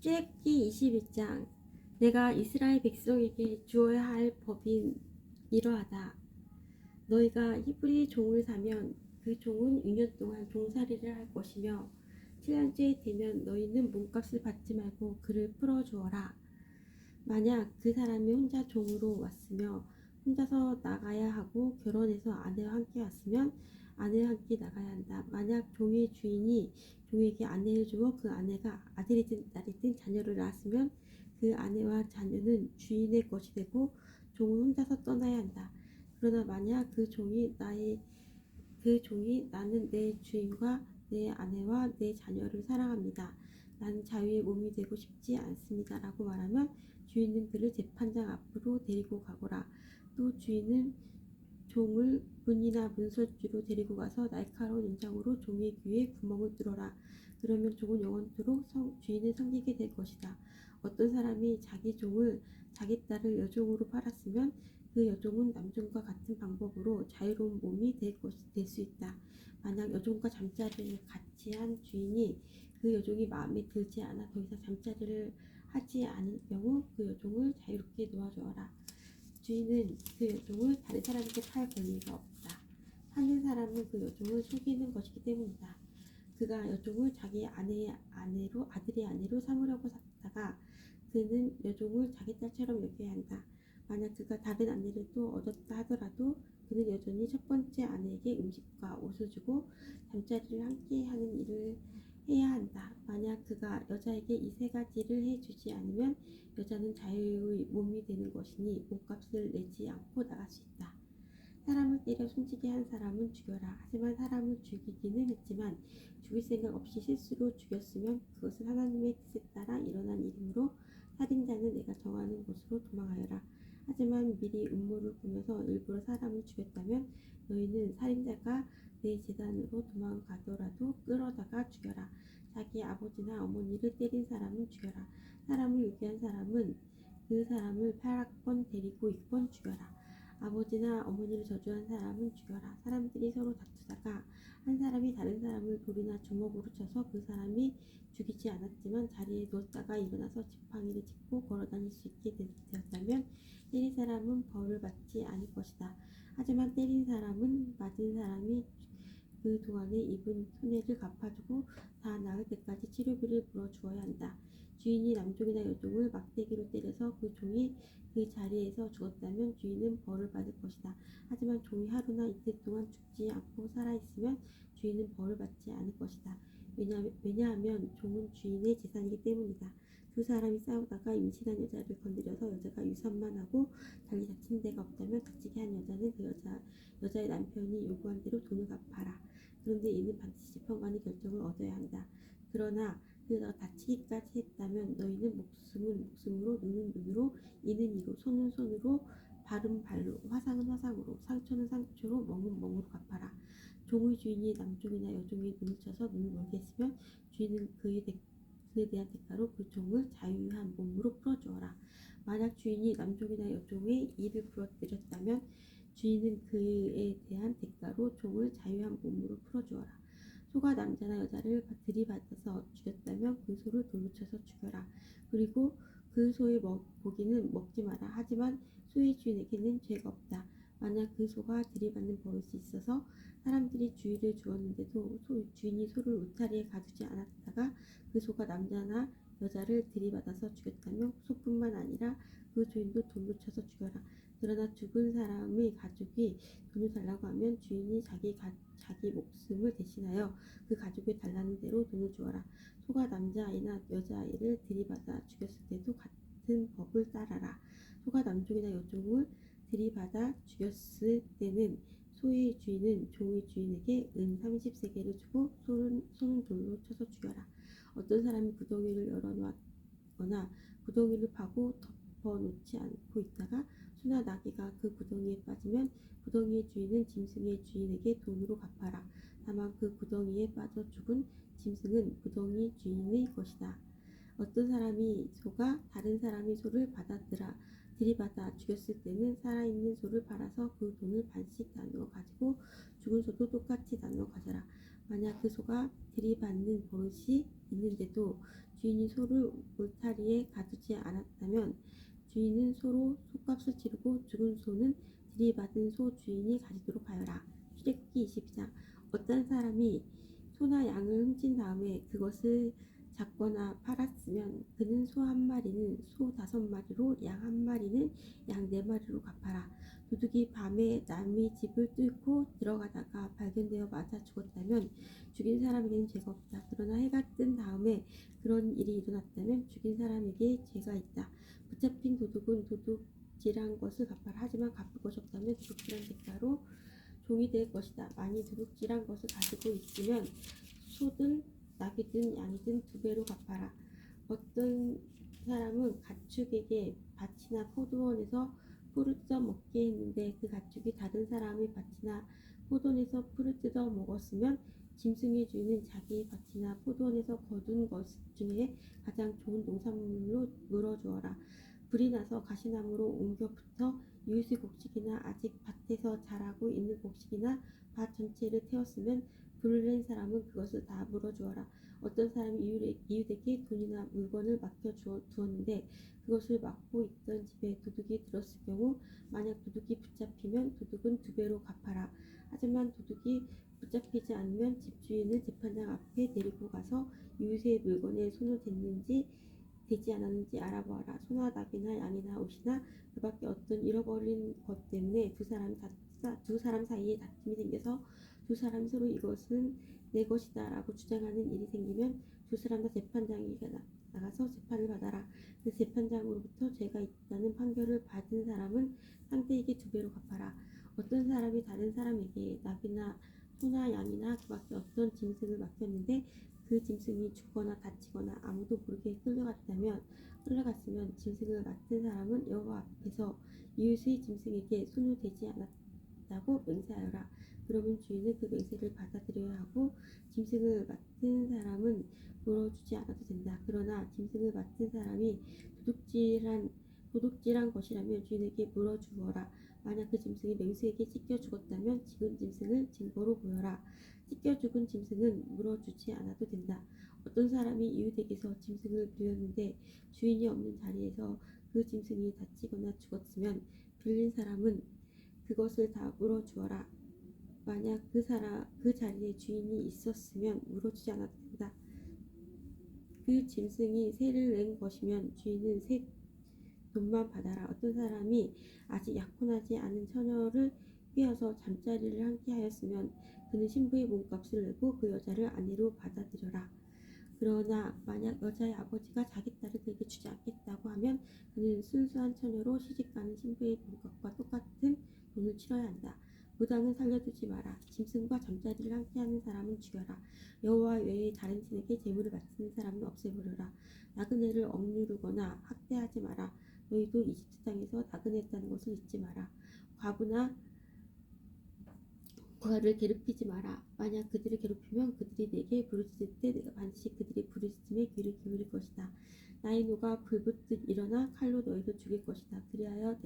출애굽기 21장. 내가 이스라엘 백성에게 주어야 할 법이 이러하다. 너희가 히브리 종을 사면 그 종은 6년 동안 종살이를 할 것이며 7년째 되면 너희는 몸값을 받지 말고 그를 풀어주어라. 만약 그 사람이 혼자 종으로 왔으며 혼자서 나가야 하고 결혼해서 아내와 함께 왔으면 아내와 함께 나가야 한다. 만약 종의 주인이 종에게 아내를 주어 그 아내가 아들이든 딸이든 자녀를 낳았으면 그 아내와 자녀는 주인의 것이 되고 종은 혼자서 떠나야 한다. 그러나 만약 그 종이 나는 내 주인과 내 아내와 내 자녀를 사랑합니다. 나는 자유의 몸이 되고 싶지 않습니다. 라고 말하면 주인은 그를 재판장 앞으로 데리고 가거라. 또 주인은 종을 문이나 문설주로 데리고 가서 날카로운 연장으로 종의 귀에 구멍을 뚫어라. 그러면 종은 영원토록 주인을 섬기게 될 것이다. 어떤 사람이 자기 종을 자기 딸을 여종으로 팔았으면 그 여종은 남종과 같은 방법으로 자유로운 몸이 될 수 있다. 만약 여종과 잠자리를 같이 한 주인이 그 여종이 마음에 들지 않아 더 이상 잠자리를 하지 않을 경우 그 여종을 자유롭게 놓아주어라. 주인은 그 여종을 다른 사람에게 팔 권리가 없다. 사는 사람은 그 여종을 속이는 것이기 때문이다. 그가 여종을 자기 아들의 아내로 삼으려고 샀다가 그는 여종을 자기 딸처럼 여겨야 한다. 만약 그가 다른 아내를 또 얻었다 하더라도 그는 여전히 첫 번째 아내에게 음식과 옷을 주고 잠자리를 함께 하는 일을 해야 한다. 만약 그가 여자에게 이 세 가지를 해주지 않으면 여자는 자유의 몸이 되는 것이니 몸값을 내지 않고 나갈 수 있다. 사람을 때려 숨지게 한 사람은 죽여라. 하지만 사람을 죽이기는 했지만 죽일 생각 없이 실수로 죽였으면 그것은 하나님의 뜻에 따라 일어난 일이므로 살인자는 내가 정하는 곳으로 도망하여라. 하지만 미리 음모를 꾸며서 일부러 사람을 죽였다면 너희는 살인자가 내 재단으로 도망가더라도 끌어다가 죽여라. 자기 아버지나 어머니를 때린 사람은 죽여라. 사람을 유기한 사람은 그 사람을 팔았건 데리고 있건 죽여라. 아버지나 어머니를 저주한 사람은 죽여라. 사람들이 서로 다투다가 한 사람이 다른 사람을 돌이나 주먹으로 쳐서 그 사람이 죽이지 않았지만 자리에 누웠다가 일어나서 지팡이를 짚고 걸어다닐 수 있게 되었다면 때린 사람은 벌을 받지 않을 것이다. 하지만 때린 사람은 맞은 사람이 그 동안에 입은 손해를 갚아주고 다 나을 때까지 치료비를 물어주어야 한다. 주인이 남종이나 여종을 막대기로 때려서 그 종이 그 자리에서 죽었다면 주인은 벌을 받을 것이다. 하지만 종이 하루나 이틀 동안 죽지 않고 살아있으면 주인은 벌을 받지 않을 것이다. 왜냐하면 종은 주인의 재산이기 때문이다. 두 사람이 싸우다가 임신한 여자를 건드려서 여자가 유산만 하고 달리 다친 데가 없다면 다치게 한 여자는 그 여자의 남편이 요구한 대로 돈을 갚아라. 그런데 이는 반드시 재판관의 결정을 얻어야 한다. 그러나 그 여자가 다치기까지 했다면 너희는 목숨은 목숨으로, 눈은 눈으로, 이는 이로, 손은 손으로, 발은 발로, 화상은 화상으로, 상처는 상처로, 멍은 멍으로 갚아라. 종의 주인이 남종이나 여종의 눈을 쳐서 눈을 멀게 했으면 주인은 그에 대한 대가로 그 종을 자유한 몸으로 풀어주어라. 만약 주인이 남종이나 여종의 이를 부러뜨렸다면 주인은 그에 대한 대가로 종을 자유한 몸으로 풀어주어라. 소가 남자나 여자를 들이받아서 죽였다면 그 소를 돌로 쳐서 죽여라. 그리고 그 소의 고기는 먹지 마라. 하지만 소의 주인에게는 죄가 없다. 만약 그 소가 들이받는 버릇이 있어서 사람들이 주의를 주었는데도 주인이 소를 울타리에 가두지 않았다가 그 소가 남자나 여자를 들이받아서 죽였다면 소뿐만 아니라 그 주인도 돌로 쳐서 죽여라. 그러나 죽은 사람의 가족이 돈을 달라고 하면 주인이 자기 목숨을 대신하여 그 가족이 달라는 대로 돈을 주어라. 소가 남자아이나 여자아이를 들이받아 죽였을 때도 같은 법을 따라라. 소가 남종이나 여종을 들이받아 죽였을 때는 소의 주인은 종의 주인에게 은 30세겔을 주고 소는 돌로 쳐서 죽여라. 어떤 사람이 구덩이를 열어놓거나 구덩이를 파고 덮어놓지 않고 있다가 소나 나귀가 그 구덩이에 빠지면 구덩이의 주인은 짐승의 주인에게 돈으로 갚아라. 다만 그 구덩이에 빠져 죽은 짐승은 구덩이 주인의 것이다. 어떤 사람이 소가 다른 사람의 소를 들이받아 죽였을 때는 살아있는 소를 팔아서 그 돈을 반씩 나누어 가지고 죽은 소도 똑같이 나누어 가져라. 만약 그 소가 들이받는 버릇이 있는데도 주인이 소를 울타리에 가두지 않았다면 주인은 소로 소값을 치르고 죽은 소는 들이받은 소 주인이 가지도록 하여라. 출애굽기 22장. 어떤 사람이 소나 양을 훔친 다음에 그것을 잡거나 팔았으면 그는 소 한 마리는 소 5마리로 양 한 마리는 양 4마리로 갚아라. 도둑이 밤에 남의 집을 뚫고 들어가다가 발견되어 맞아 죽었다면 죽인 사람에게는 죄가 없다. 그러나 해가 뜬 다음에 그런 일이 일어났다면 죽인 사람에게 죄가 있다. 붙잡힌 도둑은 도둑질한 것을 갚아라. 하지만 갚을 것이 없다면 도둑질한 대가로 종이 될 것이다. 만일 도둑질한 것을 가지고 있으면 소든 나귀든 양이든 2배로 갚아라. 어떤 사람은 가축에게 밭이나 포도원에서 풀을 뜯어 먹게 했는데 그 가축이 다른 사람의 밭이나 포도원에서 풀을 뜯어 먹었으면 짐승의 주인은 자기의 밭이나 포도원에서 거둔 것 중에 가장 좋은 농산물로 물어주어라. 불이 나서 가시나무로 옮겨 붙어 이웃의 곡식이나 아직 밭에서 자라고 있는 곡식이나 밭 전체를 태웠으면 불을 낸 사람은 그것을 다 물어주어라. 어떤 사람이 이웃에게 돈이나 물건을 맡겨 두었는데 그것을 맡고 있던 집에 도둑이 들었을 경우 만약 도둑이 붙잡히면 도둑은 2배로 갚아라. 하지만 도둑이 붙잡히지 않으면 집주인은 재판장 앞에 데리고 가서 이웃의 물건에 손을 댔는지 되지 않았는지 알아보아라. 소나 닭이나 양이나 옷이나 그 밖에 어떤 잃어버린 것 때문에 두 사람 사이에 다툼이 생겨서 두 사람이 서로 이것은 내 것이다 라고 주장하는 일이 생기면 두 사람 다 재판장에 나가서 재판을 받아라. 그 재판장으로부터 죄가 있다는 판결을 받은 사람은 상대에게 2배로 갚아라. 어떤 사람이 다른 사람에게 나귀나 소나 양이나 그 밖에 어떤 짐승을 맡겼는데 그 짐승이 죽거나 다치거나 아무도 모르게 끌려갔으면 짐승을 맡은 사람은 여호와 앞에서 이웃의 짐승에게 손을 대지 않았다고 맹세하여라. 그러면 주인은 그 맹세를 받아들여야 하고 짐승을 맡은 사람은 물어주지 않아도 된다. 그러나 짐승을 맡은 사람이 도둑질한 것이라면 주인에게 물어주어라. 만약 그 짐승이 맹수에게 찢겨 죽었다면 죽은 짐승을 증거로 보여라. 찢겨 죽은 짐승은 물어주지 않아도 된다. 어떤 사람이 이웃에게서 짐승을 빌렸는데 주인이 없는 자리에서 그 짐승이 다치거나 죽었으면 빌린 사람은 그것을 다 물어주어라. 만약 그 자리에 주인이 있었으면 물어주지 않아도 된다. 그 짐승이 새를 낸 것이면 주인은 새 돈만 받아라. 어떤 사람이 아직 약혼하지 않은 처녀를 꿰어서 잠자리를 함께 하였으면 그는 신부의 몸값을 내고 그 여자를 아내로 받아들여라. 그러나 만약 여자의 아버지가 자기 딸을 그에게 주지 않겠다고 하면 그는 순수한 처녀로 시집가는 신부의 몸값과 똑같은 돈을 치러야 한다. 무당은 살려두지 마라. 짐승과 잠자리를 함께하는 사람은 죽여라. 여호와 외에 다른 신에게 제물을 바치는 사람은 없애버려라. 나그네를 억누르거나 학대하지 마라. 너희도 이집트 땅에서 나그네했다는 것을 잊지 마라. 과부나 부하를 괴롭히지 마라. 만약 그들을 괴롭히면 그들이 내게 부르짖을 때 내가 반드시 그들의 부르짖음에 귀를 기울일 것이다. 나의 노가 불붙듯 일어나 칼로 너희를 죽일 것이다. 그리하여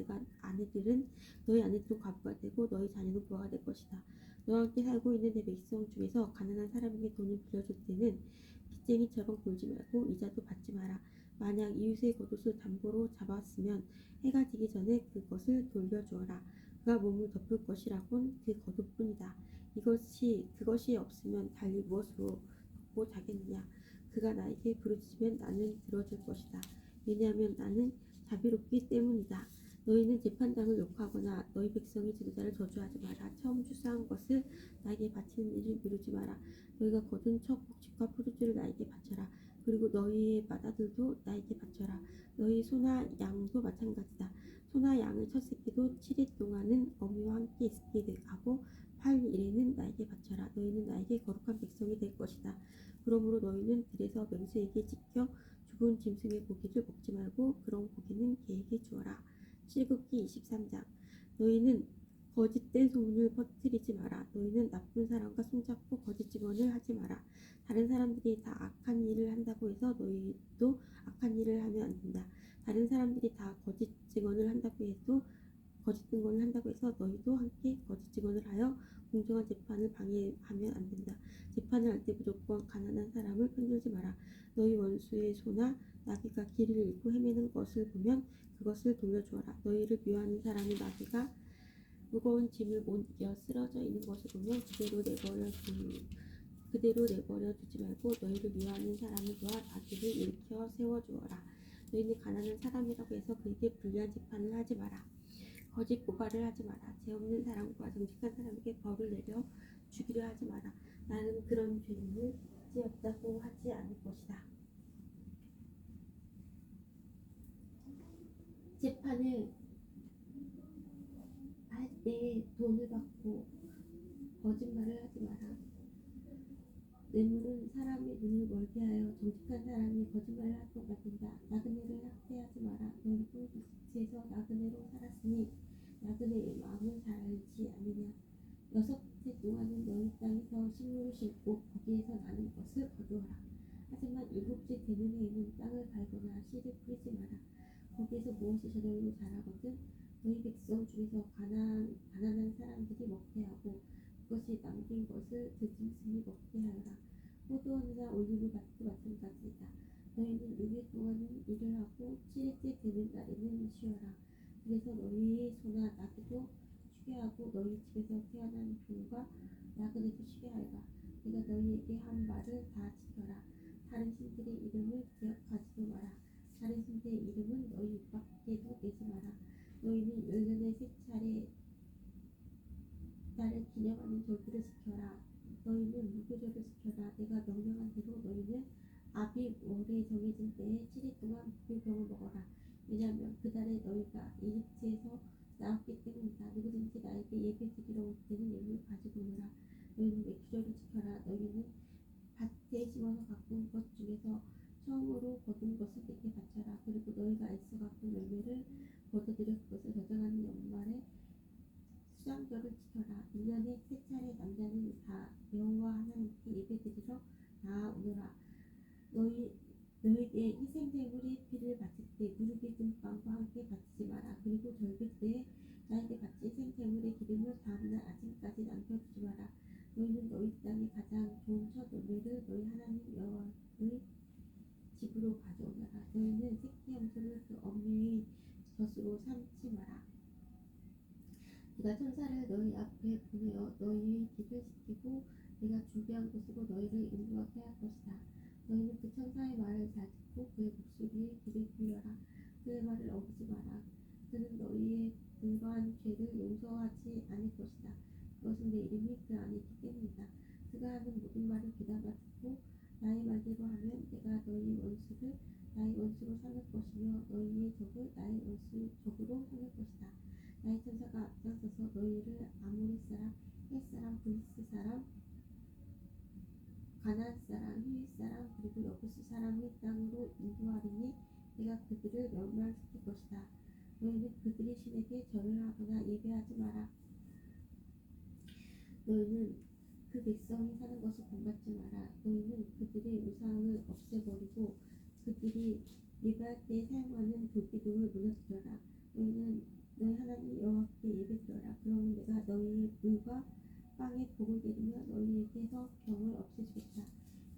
너희 아내들은 과부가 되고 너희 자녀는 부하가 될 것이다. 너와 함께 살고 있는 내 백성 중에서 가난한 사람에게 돈을 빌려줄 때는 빚쟁이처럼 굴지 말고 이자도 받지 마라. 만약 이웃의 겉옷을 담보로 잡았으면 해가 지기 전에 그것을 돌려주어라. 그가 몸을 덮을 것이라곤 그 겉옷뿐이다. 그것이 없으면 달리 무엇으로 덮고 자겠느냐. 그가 나에게 부르짖으면 나는 들어줄 것이다. 왜냐하면 나는 자비롭기 때문이다. 너희는 재판장을 욕하거나 너희 백성의 지도자를 저주하지 마라. 처음 출산한 것을 나에게 바치는 일을 미루지 마라. 너희가 거둔 첫 곡식과 포도주를 나에게 바쳐라. 그리고 너희의 맏아들도 나에게 바쳐라. 너희 소나 양도 마찬가지다. 소나 양의 첫 새끼도 7일 동안은 어미와 함께 있게 하고 8일에는 나에게 바쳐라. 너희는 나에게 거룩한 백성이 될 것이다. 그러므로 너희는 들에서 맹수에게 찢겨 죽은 짐승의 고기를 먹지 말고 그런 고기는 개에게 주어라. 출애굽기 23장. 너희는 거짓된 소문을 퍼뜨리지 마라. 너희는 나쁜 사람과 손잡고 거짓 증언을 하지 마라. 다른 사람들이 다 악한 일을 한다고 해서 너희도 악한 일을 하면 안 된다. 다른 사람들이 다 거짓 증언을 한다고 해서 너희도 함께 거짓 증언을 하여 공정한 재판을 방해하면 안 된다. 재판을 할 때 무조건 가난한 사람을 편들지 마라. 너희 원수의 소나 나귀가 길을 잃고 헤매는 것을 보면 그것을 돌려주어라. 너희를 미워하는 사람의 나귀가 무거운 짐을 못 이겨 쓰러져 있는 것을 보면 그대로 내버려 두지 말고 너희를 미워하는 사람을 도와 나귀를 일으켜 세워주어라. 너희는 가난한 사람이라고 해서 그에게 불리한 재판을 하지 마라. 거짓 고발을 하지 마라. 죄 없는 사람과 정직한 사람에게 벌을 내려 주기를 하지 마라. 나는 그런 죄인을 죄 없다고 하지 않을 것이다. 재판을 할 때 돈을 받고 거짓말을 하지 마라. 뇌물은 사람의 눈을 멀게 하여 정직한 사람이 거짓말을 할 것 같은다. 나그네를 학대하지 마라. 너희도 이집트에서 나그네로 살았으니 나그네의 마음을 잘 알지 않느냐. 6해 동안은 너희 땅에서 식물을 심고 거기에서 나는 것을 거두어라. 하지만 7째 되는 해에는 땅을 갈거나 씨를 뿌리지 마라. 거기에서 무엇이 저절로 자라거든 너희 백성 중에서 가난한 사람들이 먹게 하고 그것이 남긴 것을 들짐승이 먹게 하여라. 포도원이나 올리브밭도 마찬가지이다. 너희는 6일 동안은 일을 하고 7일째 되는 날에는 쉬어라. 그래서 너희의 소나 나귀도 쉬게 하고 너희 집에서 태어난 종과 나그네도 쉬게 하여라. 내가 너희에게 한 말을 다 지켜라. 다른 신들의 이름을 기억하지도 마라. 다른 신들의 이름은 너희 입 밖에도 내지 마라. 너희는 1년에 3차례 나를 기념하는 절기를 지켜라. 너희는 무교절을 지켜라. 내가 명령한 대로 너희는 아비 월에 정해진 때에 7일 동안 무교병을 먹어라. 왜냐하면 그 달에 너희가 이집트에서 나왔기 때문이다. 누구든지 나에게 예배드리러 올 때는 예물을 가지고 오너라. 너희는 맥주절을 지켜라. 너희는 밭에 심어서 가꾼 것 중에서 처음으로 거둔 것을 내게 바쳐라. 그리고 너희가 애써 가꾼 열매를 거둬들여 그것을 저장하는 연말에 수장절을 지켜라. 1년에 3차례 남자는 다 여호와 하나님께 예배드리러 나아오너라. 너희의 희생제물의 피를 바칠 때 무릎이 금빵과 함께 바치지 마라. 그리고 절기 때에 나에게 바친 희생제물의 기름을 다음날 아침까지 남겨두지 마라. 너희는 너희 땅의 가장 좋은 첫 열매를 너희 하나님 여호와의 집으로 가져오너라. 너희는 새끼 염소를 그 어미의 젖으로 삼지 마라. 내가 천사를 너희 앞에 보내어 너희의 길을 지키고 내가 준비한 곳으로 너희를 인도하게 할 것이다. 너희는 그 천사의 말을 잘 듣고 그의 목소리에 귀를 기울여라. 그의 말을 어기지 마라. 그는 너희의 그러한 죄를 용서하지 않을 것이다. 그것은 내 이름이 그 안에 있기 때문이다. 그가 하는 모든 말을 귀담아 듣고 나의 말대로 하면 내가 너희 원수를 나의 원수로 삼을 것이며 너희의 적을 나의 적으로 삼을 것이다. 나의 천사가 앞장서서 너희를 아모리 사람, 헷 사람, 브리스 사람, 가나안 사람, 히윗 사람, 그리고 여부스 사람의 땅으로 인도하리니 내가 그들을 멸망시킬 것이다. 너희는 그들의 신에게 절을 하거나 예배하지 마라. 너희는 그 백성이 사는 것을 본받지 마라. 너희는 그들의 우상을 없애버리고 그들이 예배할 때 사용하는 돌기둥을 무너뜨려라. 너희는 너희 하나님 여호와께 예배드려라. 그러면 내가 너희의 물과 빵에 복을 내리며 너희에게서 병을 없애주겠다.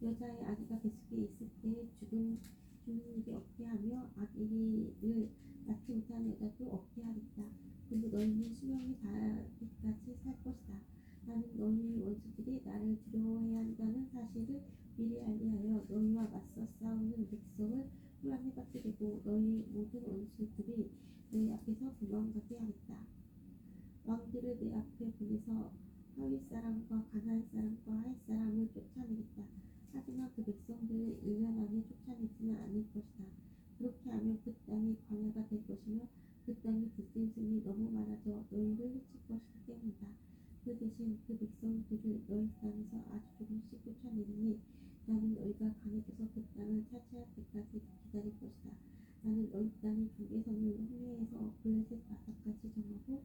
여자의 아기가 뱃속에 있을 때에 죽은 일이 없게 하며 아기를 낳지 못한 여자도 없게 하겠다. 그리고 너희는 수명이 다하기까지 살 것이다. 나는 너희 원수들이 나를 두려워해야 한다는 사실을 미리 알게 하여 너희와 맞서 싸우는 백성을 혼란에 빠뜨리고 너희 모든 원수들이 너희 앞에서 도망가게 하겠다. 왕들을 내 앞에 보내서 하윗 사람과 가나안 사람과 헷 사람을 쫓아내겠다. 하지만 그 백성들을 1년 안에 쫓아내지는 않을 것이다. 그렇게 하면 그 땅이 광야가 될 것이며 그 땅의 들짐승이 너무 많아져 너희를 해칠 것이기 때문이다. 그 대신 그 백성들을 너희 땅에서 아주 조금씩 쫓아내리니 나는 너희가 강해져서 그 땅을 차지할 때까지 기다릴 것이다. 나는 너희 땅의 경계선을 홍해에서 블레셋 바다까지 정하고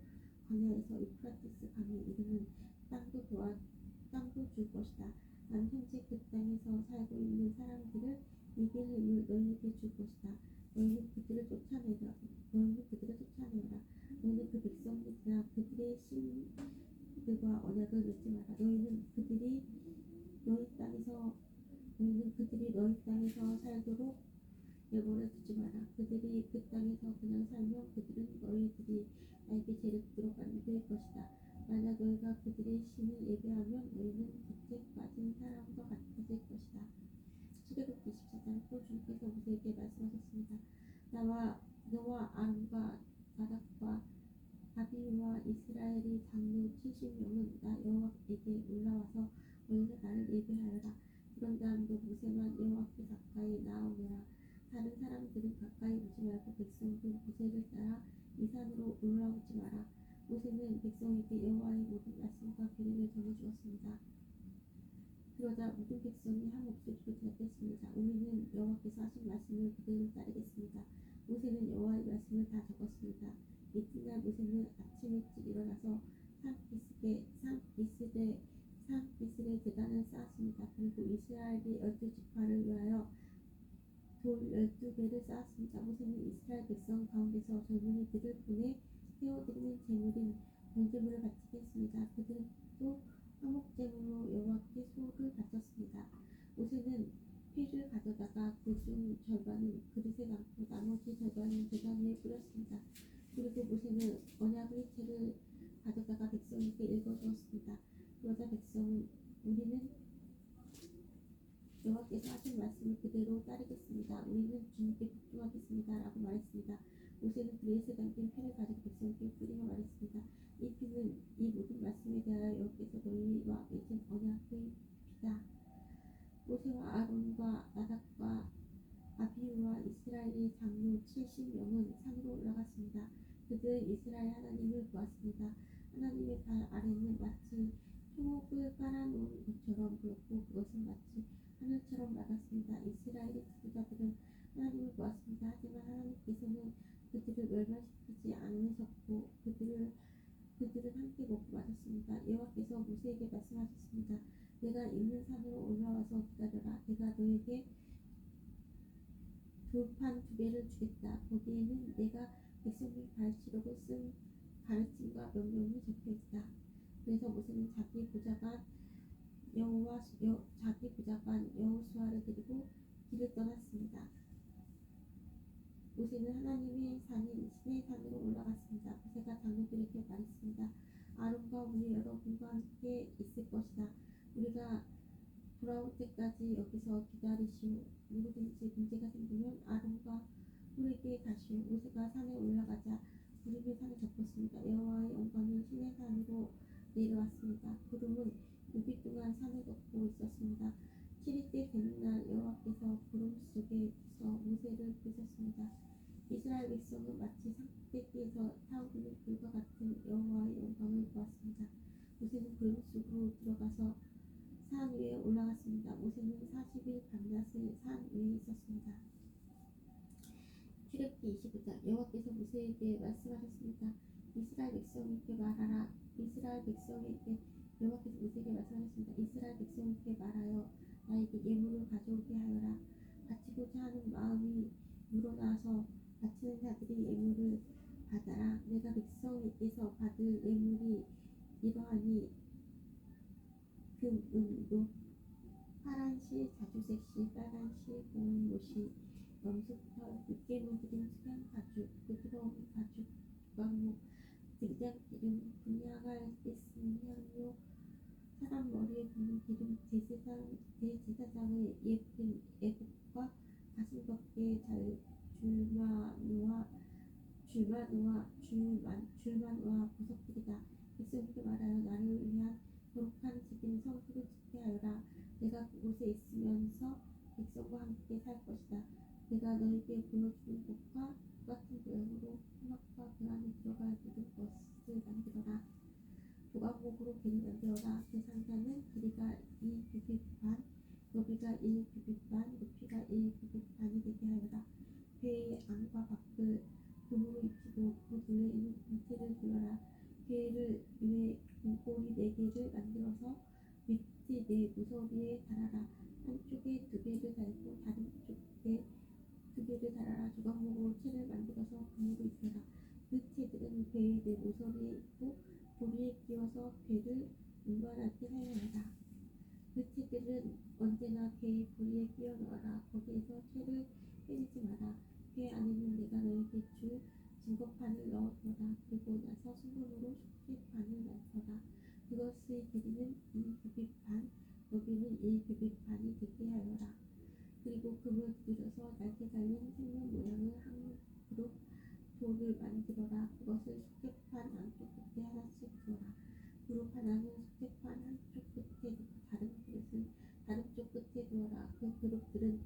광야에서 유프라티스 강에 이르는 땅도 줄 것이다. 나는 현재 그 땅에서 살고 있는 사람들을 이길 힘을 너희에게 줄 것이다. 너희는 그들을 쫓아내어라. 너희는 그 백성들이나 그들의 그들과 언약을 맺지 마라. 너희는 그들이 너희 땅에서 살도록 내버려 두지 마라. 그들이 그 땅에서 그냥 살면 그들은 너희들이 나에게 죄를 짓도록 만들 것이다. 만약 너희가 그들의 신을 예배하면 너희는 덫에 빠진 사람과 같아질 것이다. 출애굽기 24장. 또 주께서 모세에게 말씀하셨습니다. 너와 아론과 나답과 아비후와 이스라엘의 장로 70명은 나 여호와에게 올라와서 거기서 나를 예배하여라. 그런 다음도 모세만 여호와께 가까이 나아오너라. 다른 사람들은 가까이 오지 말고 백성도 모세를 따라 이 산으로 올라오지 마라. 모세는 백성에게 여호와의 모든 말씀과 계획을 전해주었습니다. 그러자 모든 백성이 한 목소리로 대답했습니다. 우리는 여호와께서 하신 말씀을 그대로 따르겠습니다. 모세는 여호와의 말씀을 다 적었습니다. 이튿날 모세는 아침 일찍 일어나서 산기슭에 제단을 쌓았습니다. 그리고 이스라엘의 12지파를 위하여 돌 12개를 쌓았습니다. 모세는 이스라엘 백성 가운데서 젊은이들을 보내 태워드리는 제물인 번제물을 바치게 했습니다. 그들은 또 화목제물로 여호와께 소를 바쳤습니다. 모세는 피를 가져다가 그 중 절반은 그릇에 담고 나머지 절반은 제단 위에 뿌렸습니다. 그리고 모세는 언약의 책을 가져다가 백성에게 읽어주었습니다. 그러자 백성은 우리는 여호와께서 하신 말씀을 그대로 따르겠습니다. 우리는 주님께 복종하겠습니다. 라고 말했습니다. 모세는 그릇에 담긴 피를 가지고 백성에게 뿌리며 말했습니다. 이 피는 이 모든 말씀에 대하여 여호와께서 너희와 맺은 언약의 피다. 모세와 아론과 나답과 아비후와 이스라엘의 장로 70명은 산으로 올라갔습니다. 그들은 이스라엘 하나님을 보았습니다. 하나님의 발 아래는 마치 통옥을 깔아놓은 것처럼 보였고 그것은 마치 하늘처럼 맑았습니다. 이스라엘의 지도자들은 하나님을 보았습니다. 하지만 하나님께서는 그들을 멸망시키지 않으셨고 그들은 함께 먹고 마셨습니다. 여호와께서 모세에게 말씀하셨습니다. 내가 있는 산으로 올라와서 기다려라. 내가 너에게 돌판 2개를 주겠다. 거기에는 내가 백성을 가르치려고 쓴 가르침과 명령이 적혀있다. 그래서 모세는 자기 보좌관 여호수아를 데리고 길을 떠났습니다. 모세는 하나님의 산인 시내산으로 올라갔습니다. 모세가 장로들에게 말했습니다. 아론과 우리 여러분과 함께 있을 것이다. 우리가 돌아올 때까지 여기서 기다리시오. 누구든지 문제가 생기면 아론과 홀에게 가시오. 모세가 산에 올라가자 구름이 산을 덮었습니다. 여호와의 영광이 시내산으로 내려왔습니다. 구름은 6일 동안 산을 덮고 있었습니다. 7일째 되는 날 여호와께서 구름 속에서 모세를 부르셨습니다. 이스라엘 백성은 마치 산꼭대기에서 타오르는 불과 같은 여호와의 영광을 보았습니다. 모세는 구름 속으로 들어가서 산 위에 올라갔습니다. 모세는 40일 밤낮을 산 위에 있었습니다. 출애굽기 25장. 여호와께서 모세에게 말씀하셨습니다. 이스라엘 백성에게 말하라. 여호와께서 모세에게 말씀하셨습니다. 이스라엘 백성에게 말하여 나에게 예물을 가져오게 하여라. 바치고자 하는 마음이 우러나서 바치는 자들이 예물을 받아라. 내가 백성에게서 받을 예물이 이러하니 금, 은, 녹, 파란실, 자주색실, 빨간실, 공무시, 염소털, 육개물 기름, 수양 가죽, 부드러운 가죽, 조각목, 등장기름, 분향할 때 쓰는 향료, 사람 머리에 붓는 기름, 대제사장의 예쁜 애국과 가슴덮개 줄마누와 보석들이다. 백성에게 말하여 나를 위한 거룩한 집인 성소를 짓게 하여라. 내가 그곳에 있으면서 백성과 함께 살 것이다. 내가 너에게 보여주는 곳과 똑같은 모양으로 수막과 그 안에 들어갈 모든 것을 만들어라. 조각목으로 배를 만들어라. 그 상자는 길이가 2규빗 반, 너비가 1규빗 반, 높이가 1규빗 반이 되게 하여라. 배의 안과 밖을 금으로 입히고 그 둘레에는 금태를 둘러라. 배를 위에 금꼬리 4개를 만들어서 밑에 4무서리에 달아라. 한쪽에 2개를 달고 다른 쪽에 2개를 달아라. 조각목으로 채를 만들어서 금으로 입혀라. 그 채들은 배의 4무서리에 있고 고리에 끼워서 배를 운반하게 하여 하라. 그 채들은 언제나 배의 고리에 끼워 넣어라. 거기에서 채를 빼내지 마라. 배 안에는 내가 너에게 줄 증거판을 넣어두어라. 그리고 나서 순금으로 숙제판을 만들어라. 그것의 길이는 2규빗반, 너비는 1규빗반이 되게 하여라. 그리고 금을 두드려서 날개 달린 생명 모양의 한 그룹 돌을 만들어라. 그것을 숙제판 안쪽 끝에 하나씩 두어라. 그룹 하나는 숙제판 한쪽 끝에 두고 다른 그릇은 다른 쪽 끝에 두어라. 그 그룹들은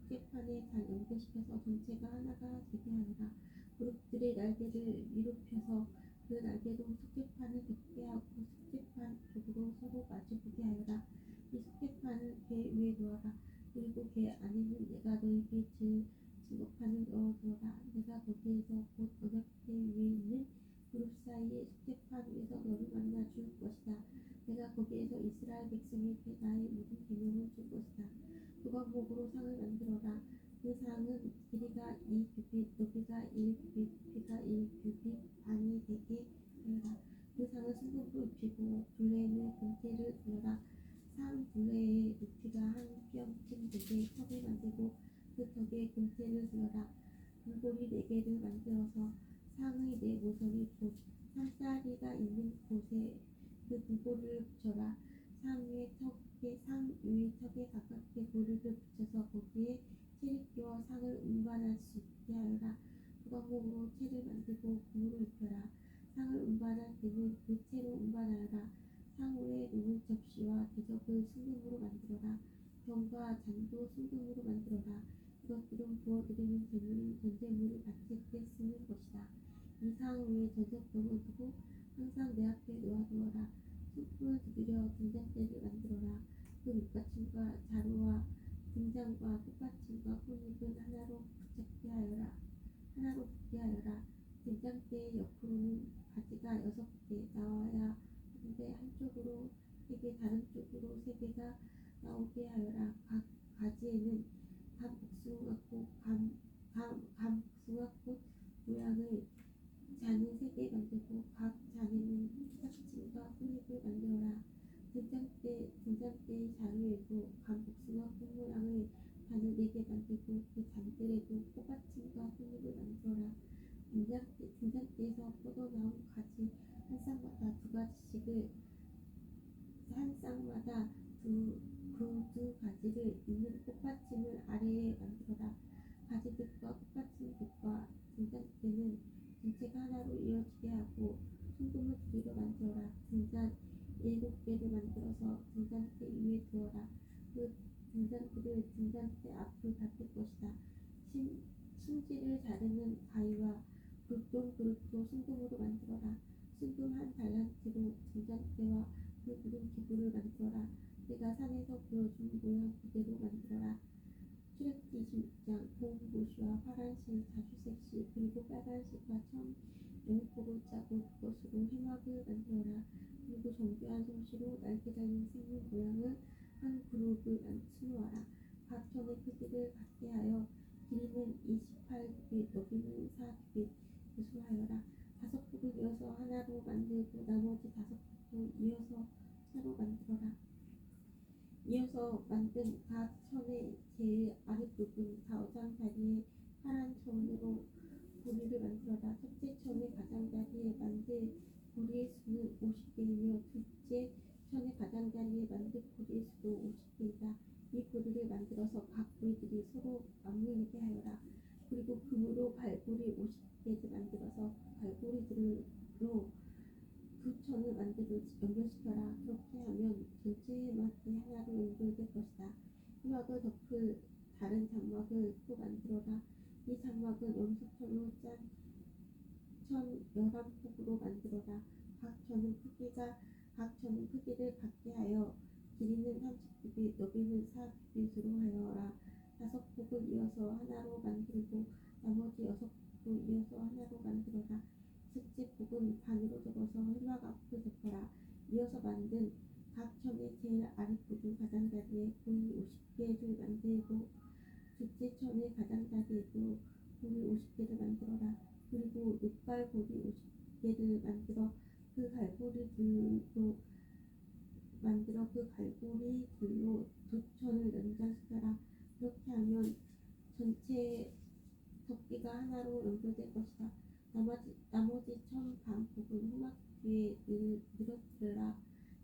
숙제판에 잘 연결시켜서 전체가 하나가 되게 하여라. 그룹들의 날개를 위로 펴서 그 날개로 숙제판을 덮게 하고 숙제판 쪽으로 서로 마주보게 하여라. 이 숙제판을 배 위에 놓아라. 그리고 배 안에는 내가 너에게 줄 증거판을 넣어두어라. 내가 거기에서 곧 언약궤 위에 있는 그룹 사이의 숙제판 위에서 너를 만나 줄 것이다. 내가 거기에서 이스라엘 백성에게 나의 모든 계명을 줄 것이다. 조각목으로 상을 만들어라. 그 상은 길이가 2규빗, 높이가 1규빗, 높이가 1규빗 반이 되게 하여라. 그 상은 순금으로 입히고 둘레에는 금태를 둘러라. 상 둘레의 높이가 한 뼘쯤 되게 턱을 만들고 그 턱에 금태를 둘러라. 금고리 4개를 만들어서 상의 4모서리 곧 상다리가 있는 곳에 그 금고리를 붙여라. 상 위의 턱에 가깝게 고리를 붙여서 거기에 채를 끼워 상을 운반할 수 있게 하여라. 조각목으로 채를 만들고 금으로 입혀라. 상을 운반할 때는 그 채로 운반하여라. 상 위에 놓을 접시와 대접을 순금으로 만들어라. 병과 잔도 순금으로 만들어라. 이것들은 부어드리는 제물인 전제물을 바칠 때 쓰는 것이다. 이 상 위에 전제병을 두고 항상 내 앞에 놓아두어라. 숯불을 두드려 등잔대를 만들어라. 그 밑받침과 자루와 등잔과 꽃받침과 꽃잎은 하나로 붙게 하여라. 등잔대의 옆으로는 가지가 6개 나와야 하는데 한쪽으로 3개 다른 쪽으로 3개가 나오게 하여라. 각 가지에는 감복숭아꽃 모양의 잔을 3개 만들고 각 잔에는 꽃받침과 꽃잎을 만들어라. 등잔대의 자루에도 감복숭아꽃 모양의 잔을 4개 만들고 그 잔들에도 꽃받침과 꽃잎을 만들어라. 등잔대에서 뻗어나온 가지 한 쌍마다 두 가지를 있는 꽃받침을 아래에 만들어라. 가지들과 꽃받침들과 등잔대는 전체가 하나로 이어지게 하고 순금을 두들겨 만들어라. 등잔 7개를 만들어서 등잔대 위에 두어라. 그 등잔대를 등잔대 앞을 닫을 것이다. 심지를 자르는 가위와 굵don 그릇도 순금으로 만들어라. 순금 1달란트로 등잔대와 그 굵은 기구를 만들어라. 내가 산에서 보여준 모양 그대로 만들어라. 출애굽기 26장 고운 보시와 파란실, 자주색실, 그리고 빨간실과 청 영국복을 짜고 그것으로 회막을 만들어라. 그리고 정교한 솜씨로 날개 달린 생물 모양을 한 그룹을 수놓아라. 각 천의 크기를 같게 하여 길이는 28규빗, 너비는 4규빗 유수하여라. 5폭을 이어서 하나로 만들고 나머지 5폭도 이어서 하나로 만들어라. 이어서 만든 각 천의 제일 아랫부분 가장자리에 파란 천으로 고리를 만들어라. 첫째 천의 가장자리에 만들 고리의 수는 50개이며 둘째 천의 가장자리에 만들 고리의 수도 50개이다. 이 고리를 만들어서 각 고리들이 서로 맞물리게 하여라. 그리고 금으로 발고리 50개를 만들어서 발고리들로 두 천을 연결시켜라. 그렇게 하면 전체 해막이 하나로 연결될 것이다. 해막을 덮을 다른 장막을 또 만들어라. 이 장막은 염소천으로 짠 천 11폭으로 만들어라. 각 천은 크기를 같게 하여 길이는 30규빗, 너비는 4규빗으로 하여라. 5폭을 이어서 하나로 만들고 나머지 6폭도 이어서 하나로 만들어라. 첫째 폭은 반으로 접어서 회막 앞을 덮어라. 이어서 만든 각 천의 제일 아랫부분 가장자리에 고리 50개를 만들고 둘째 천의 가장자리에도 고리 50개를 만들어라. 그리고 윗발 고리 50개를 만들어 그 갈고리들로 만들어 그 갈고리들로 두 천을 연장시켜라. 그렇게 하면 전체 덮개가 하나로 연결될 것이다. 나머지 천 반폭은 후막 뒤에 늘어뜨려라.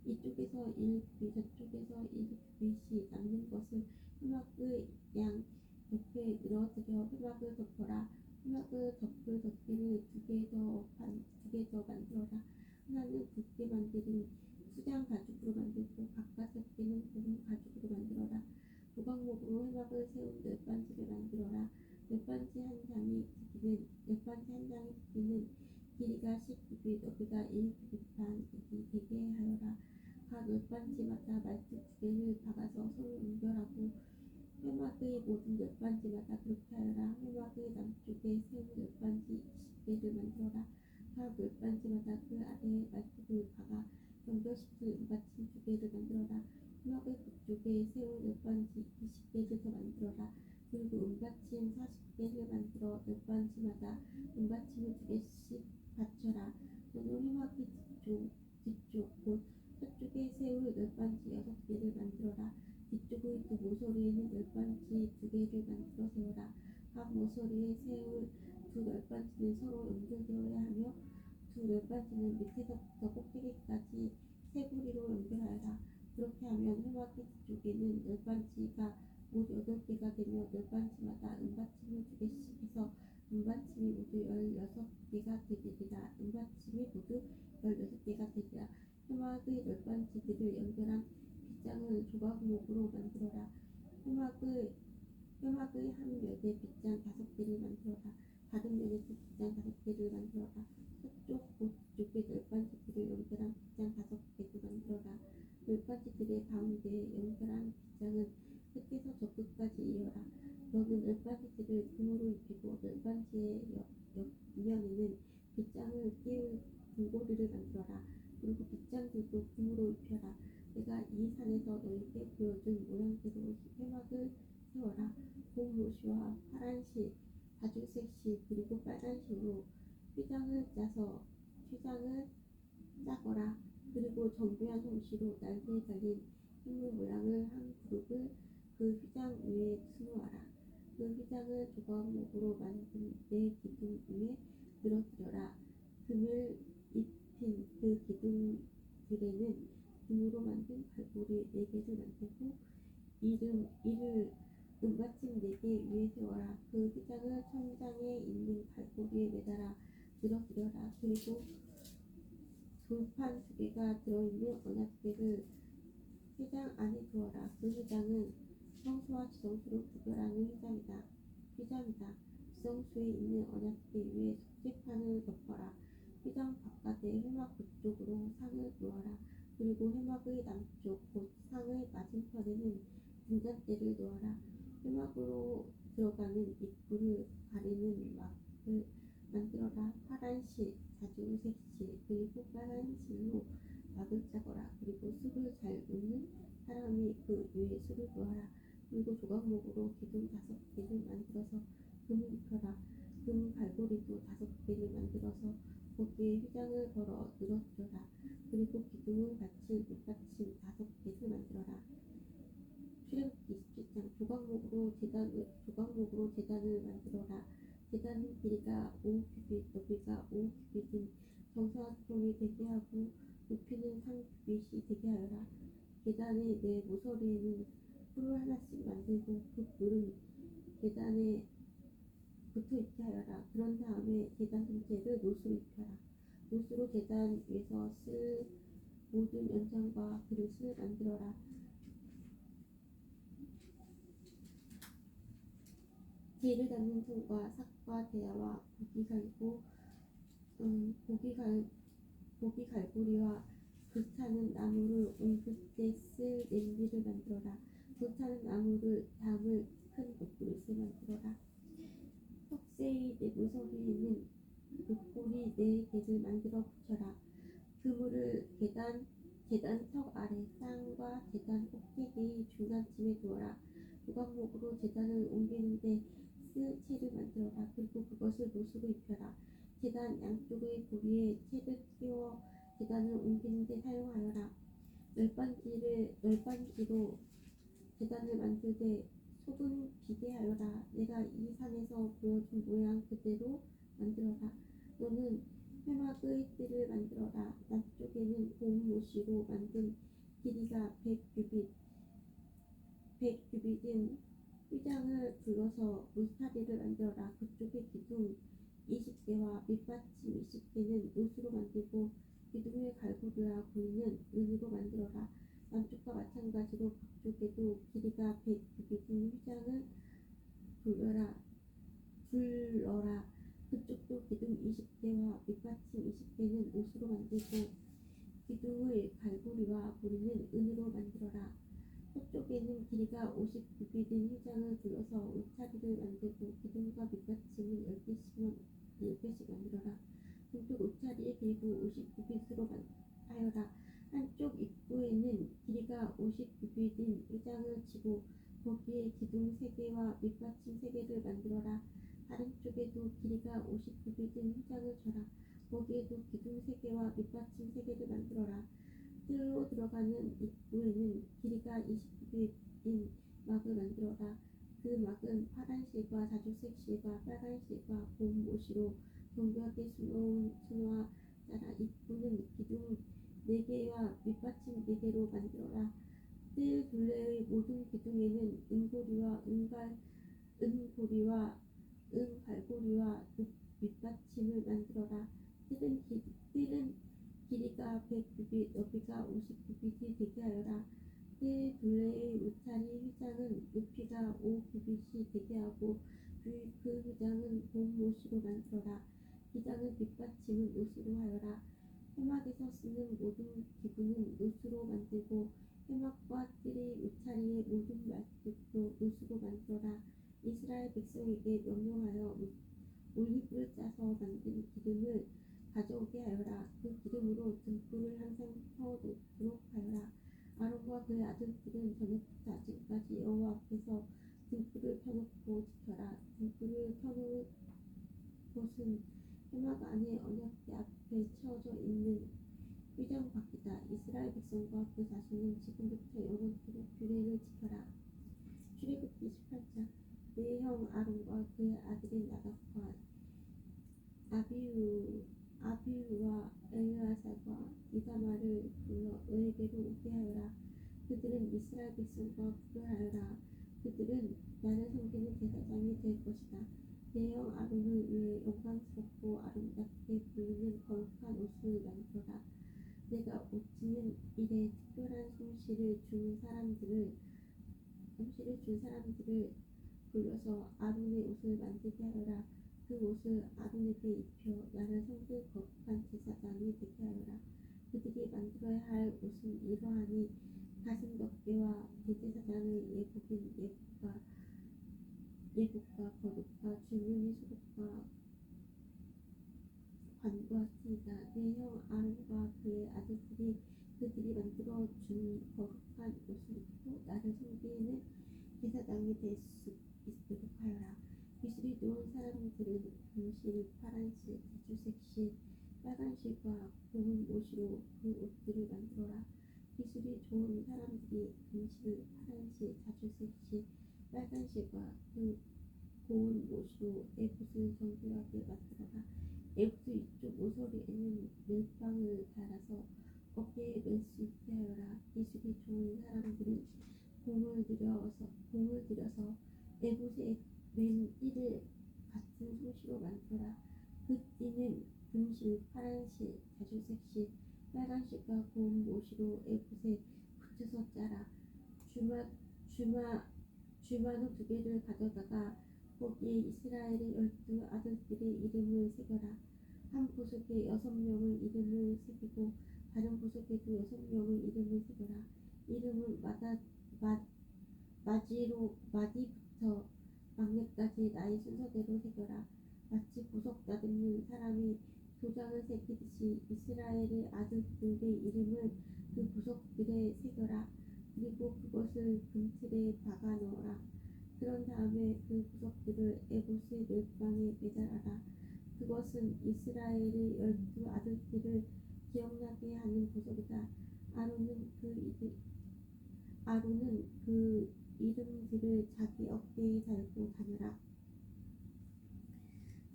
이쪽에서 1규빗 저쪽에서 1규빗이 남는 것을 후막의 양 옆에 늘어뜨려 후막을 덮어라. 후막을 덮을 덮개를 두 개 더 만들어라. 하나는 굵게 만드는 수장 가죽으로 만들고 바깥 덮개는 고운 가죽으로 만들어라. 조각목으로 회막을 세운 널빤지를 만들어라. 널빤지 한 장이 부피는 길이가 10규빗, 너비가 1규빗 반이기 되게 하여라. 각 널빤지마다 말뚝 두 개를 박아서 서로 연결하고 회막의 모든 널빤지마다 그렇게 하여라. 회막의 남쪽에 세운 널빤지 20개를 만들어라. 각 널빤지마다 그 아래에 말뚝을 박아 연결시킨 은받침 2개를 만들어라. 회막의 북쪽에 세운 널빤지 20개를 더 만들어라. 그리고 은받침 40개를 만들어 널빤지마다 은받침을 2개씩 받쳐라. 너는 회막의 뒤쪽 곧 서쪽에 세울 널빤지 6개를 만들어라. 뒤쪽의 두 모서리에는 널빤지 2개를 만들어 세워라. 각 모서리에 세울 두 널빤지는 서로 연결되어야 하며 두 널빤지는 밑에서부터 꼭대기까지 세 고리로 연결하여라. 그렇게 하면 회막의 뒤쪽에는 널빤지가 모두 8개가 되며 널빤지마다 은받침을 2개씩 해서 은받침이 모두 16개가 되리라. 은받침이 모두 16개가 되리라. 회막의 널빤지들을 연결한 빗장을 조각목으로 만들어라. 회막의 한 면에 빗장 5개를 만들어라. 다른 면에도 빗장 5개를 만들어라. 서쪽 곧 뒤쪽에 널빤지들을 연결한 빗장 5개도 만들어라. 널빤지들의 가운데에 연결한 빗장은 끝에서 저 끝까지 이어라. 너는 널빤지들을 금으로 입히고 널빤지의 옆면에는 빗장을 끼울 등고리를 만들어라. 그리고 빗장들도 금으로 입혀라. 내가 이 산에서 너희에게 보여준 모양대로 회막을 세워라. 곰모시와 파란 실, 자주색 실, 그리고 빨간 실로 휘장을 짜거라. 그리고 정교한 솜씨로 날개에 달린 식물 모양을 한 그룹을 그 휘장 위에 수놓아라. 그 휘장을 조각목으로 만든 네 기둥 위에 늘어뜨려라. 금을 입힌 그 기둥들에는 금으로 만든 갈고리 4개를 만들고 이를 은받침 4개 위에 세워라. 그 휘장을 천장에 있는 갈고리에 매달아 늘어뜨려라. 그리고 돌판 2개가 들어있는 언약궤를 휘장 안에 두어라. 그 휘장은 성수와 지성수를 구별하는 휘장이다. 지성수에 있는 언약궤 위에 속죄판을 덮어라. 휘장 바깥에 회막 그쪽으로 상을 놓아라. 그리고 회막의 남쪽 곧 상의 맞은편에는 등잔대를 놓아라. 회막으로 들어가는 입구를 가리는 막을 만들어라. 파란 실, 자주색 실, 그리고 빨간 실로 막을 짜거라. 그리고 숲을 잘 놓는 사람이 그 위에 숲을 놓아라. 그리고 조각목으로 기둥 5개를 만들어서 금을 입혀라. 금 갈고리도 5개를 만들어서 거기에 휘장을 걸어 늘어뜨려라. 그리고 기둥을 받칠 밑받침 5개를 만들어라. 출애굽기 27장 조각목으로 제단을 만들어라. 제단은 길이가 5규빗, 너비가 5규빗인 정사각형이 되게 하고 높이는 3규빗이 되게 하여라. 제단의 네 모서리에는 뿔을 하나씩 만들고 그 뿔은 제단에 붙어있게 하여라. 그런 다음에 제단 전체를 노수로 입혀라. 노수로 제단 위에서 쓸 모든 연장과 그릇을 만들어라. 재를 담는 손과 삭과 대야와 고기 갈고리와 불타는 나무를 옮길 때 쓸 냄비를 만들어라. 불타는 나무를 담을 큰 돗그릇을 만들어라. 석쇠의 네 모서리에는 돗고리 4개를 만들어 붙여라. 그물을 제단 턱 아래 쌍과 제단 꼭대기의 중간쯤에 두어라. 조각목으로 제단을 옮기는데 쓸 채를 만들어라. 그리고 그것을 노수로 입혀라. 제단 양쪽의 고리에 채를 끼워 제단을 옮기는 데 사용하여라. 널빤기로 제단을 만들되 속은 비게 하여라. 내가 이 산에서 보여준 모양 그대로 만들어라. 너는 회막의 뜰을 만들어라. 남쪽에는 고운 모시로 만든 길이가 100규빗인 휘장을 불러서 울타리를 만들어라. 그쪽의 기둥 20개와 밑받침 20개는 노수로 만들고 기둥의 갈고리와 고리는 은으로 만들어라. 남쪽과 마찬가지로 북쪽에도 길이가 100규빗인 휘장을 불러라. 그쪽도 기둥 20개와 밑받침 20개는 옷으로 만들고 기둥의 갈고리와 고리는 은으로 만들어라. 서쪽에는 길이가 50규빗인 휘장을 둘러서 울타리를 만들고 기둥과 밑받침을 10개씩 만들어라. 동쪽 울타리의 길이도 50규빗으로 하여라. 한쪽 입구에는 길이가 50규빗인 휘장을 치고 거기에 기둥 3개와 밑받침 3개를 만들어라. 다른 쪽에도 길이가 50규빗인 휘장을 쳐라. 거기에도 기둥 3개와 밑받침 3개를 만들어라. 뜰로 들어가는 입구에는 길이가 20규빗인 막을 만들어라. 그 막은 파란 실과 자주색 실과 빨간 실과 고운 모시로 정교하게 수놓아 짜라. 입구는 기둥 4개와 밑받침 4개로 만들어라. 뜰 둘레의 모든 기둥에는 은고리와 은갈고리와 밑받침을 만들어라. 뜰은 길이가 100규빗, 너비가 50규빗이 되게 하여라. 뜰 둘레의 울타리 휘장은 높이가 5규빗이 되게 하고 그 휘장은 고운 모시로 만들어라. 휘장은 밑받침은 노수로 하여라. 회막에서 쓰는 모든 기구는 노수로 만들고 회막과 뜰의 울타리의 모든 말뚝도 노수로 만들어라. 이스라엘 백성에게 명령하여 올리브를 짜서 만든 기름을 가져오게 하여라. 그 기름으로 등불을 항상 펴놓도록 하여라. 아론과 그의 아들들은 저녁부터 아침까지 여호와 앞에서 등불을 펴놓고 지켜라. 등불을 펴놓을 곳은 회막 안에 언약궤 앞에 채워져 있는 휘장 밖이다. 이스라엘 백성과 그 자손은 지금부터 영원토록 규례를 지켜라. 출애굽기 18장. 내 형 아론과 그의 아들인 나답과 아비후와 엘르아살과 이다말을 불러 너에게로 오게 하여라. 그들은 이스라엘 백성과 구별하여라. 그들은 나를 섬기는 제사장이 될 것이다. 내 형 아론을 위해 영광스럽고 아름답게 보이는 거룩한 옷을 만들어라. 내가 옷 찢는 일에 특별한 솜씨를 준 사람들을 불러서 아론의 옷을 만들게 하여라. 그 옷을 아론에게 입혀 나를 섬길 거룩한 제사장이 되게 하여라. 그들이 만들어야 할 옷은 이러하니 가슴 덮개와 대제사장의 예복과 겉옷과 줄무늬 속옷과 관과 쓰이다. 내 형 아론과 그의 아들들이 그들이 만들어 준 거룩한 옷을 입고 나를 섬기는 제사장이 될 수 있도록 하여라. 기술이 좋은 사람들은 금실, 파란실, 자주색실, 빨간실과 고운 모시로 그 옷들을 만들어라. 기술이 좋은 사람들이 금실, 파란실, 자주색실, 빨간실과 그 고운 모시로 에봇을 정교하게 만들어라. 에봇의 위쪽 모서리에는 멜빵을 달아서 어깨에 멜 수 있게 하여라. 기술이 좋은 사람들은 공을 들여서 에봇에 맨 띠를 같은 솜씨로 만들어라. 그 띠는 금실, 파란실, 자주색실, 빨간실과 고운 모시로 에봇에 붙여서 짜라. 주마노 2개를 가져다가 거기에 이스라엘의 12 아들들의 이름을 새겨라. 한 보석에 6명의 이름을 새기고 다른 보석에도 6명의 이름을 새겨라. 이름은 마디부터 막내까지 나이 순서대로 새겨라. 마치 보석 다듬는 사람이 도장을 새기듯이 이스라엘의 아들들의 이름을 그 보석들에 새겨라. 그리고 그것을 금틀에 박아 넣어라. 그런 다음에 그 보석들을 에봇의 멜빵에 매달아라. 그것은 이스라엘의 12 아들들을 기억나게 하는 보석이다. 아론은 그 이름들을 자기 어깨에 달고 다녀라.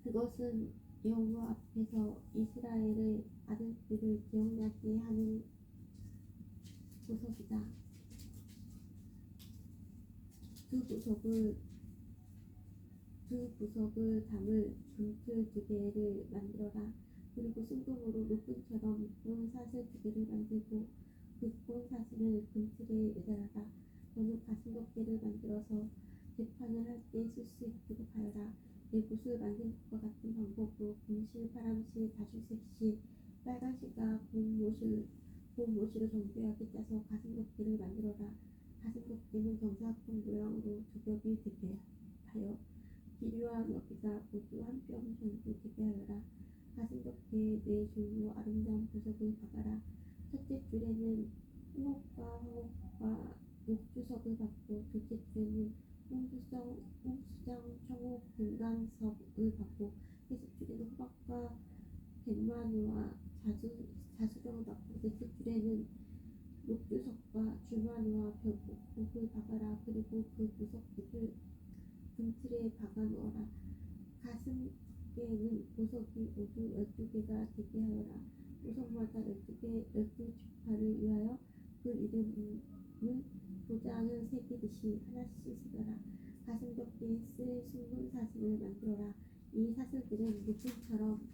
그것은 여호와 앞에서 이스라엘의 아들들을 기억나게 하는 보석이다. 두 부석을 담을 금틀 2개를 만들어라. 그리고 순금으로 노끈처럼 본사슬 2개를 만들고 그 본사슬을 금틀에 매달아라. 너는 가슴덮개를 만들어서 재판을 할 때 쓸 수 있도록 하여라. 에봇을 만든 것과 같은 방법으로 금실, 파람실, 다주색실, 빨간실과 곰모시로 정교하게 짜서 가슴덮개를 만들어라. 가슴덮개는 정사각 모양으로 2겹이 되게 하여 길이와 너비가 모두 한 뼘 정도 되게 하여라. 가슴덮개에 4줄로 아름다운 보석을 박아라. 첫째 줄에는 홍옥과 황옥과 목주석을 박고 둘째 줄에는 홍수장, 청옥, 금강석을 박고 셋째 줄에는 호박과 백마누와 자수정을 박고 넷째 줄에는 목주석과 줄마누와 벽곡을 박아라. 그리고 그 보석들을 금틀에 박아 넣어라. 가슴께에는 보석이 모두 12개가 되게 하여라. 보석마다 12지파를 위하여 그 이름을 도장을 새기듯이 하나씩 새겨라. 가슴덮개에 쓸 숭근 사슬을 만들어라. 이 사슬들은 물품처럼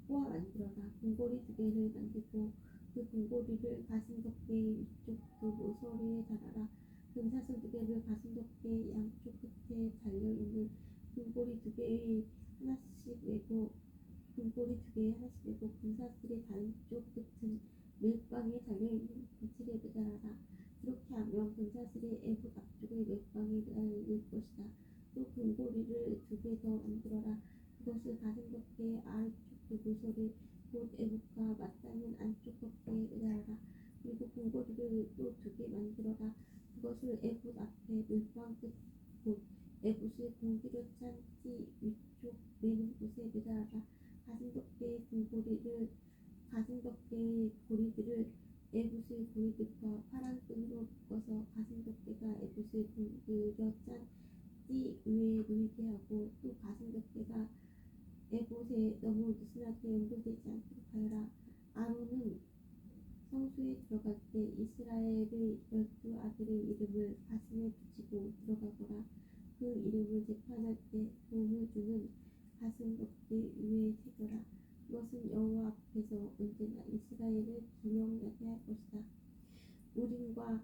꼬아 만들어라. 금고리 2개를 만들고 그 금고리를 가슴덮개 위쪽 그 모서리에 달아라. 금사슬 2개를 가슴덮개 양쪽 끝에 달려있는 금고리 2개에 하나씩 매고 금사슬의 다른 쪽 끝은 멜빵에 달려있는 금틀에 매달아라. 그렇게 하면 금사슬의 에봇 앞쪽의 멜빵에 매달릴 것이다. 또 금고리를 2개 더 만들어라. 그것을 가슴덮개의 아래쪽 그 모서리 곧 에봇과 맞닿는 안쪽 덮개에 매달아라. 그리고 금고리를 또 2개 만들어라. 그것을 에봇 앞에 물방 끝 곧 에봇을 공기로 찬 띠 위쪽 매는 곳에 매달아라. 가슴덮개의 고리들을 에봇의 고리들과 파란 끈으로 묶어서 가슴덮개가 에봇을 공기로 짠 띠 위에 놓이게 하고 또 가슴덮개가 에봇에 너무 느슨하게 연결되지 않도록 하여라. 아론은 성소에 들어갈 때 이스라엘의 12 아들의 이름을 가슴에 붙이고 들어가거라. 그 이름을 재판할 때 도움을 주는 가슴덮개 위에 새겨라. 그것은 여호와 앞에서 언제나 이스라엘을 기억나게 할 것이다. 우림과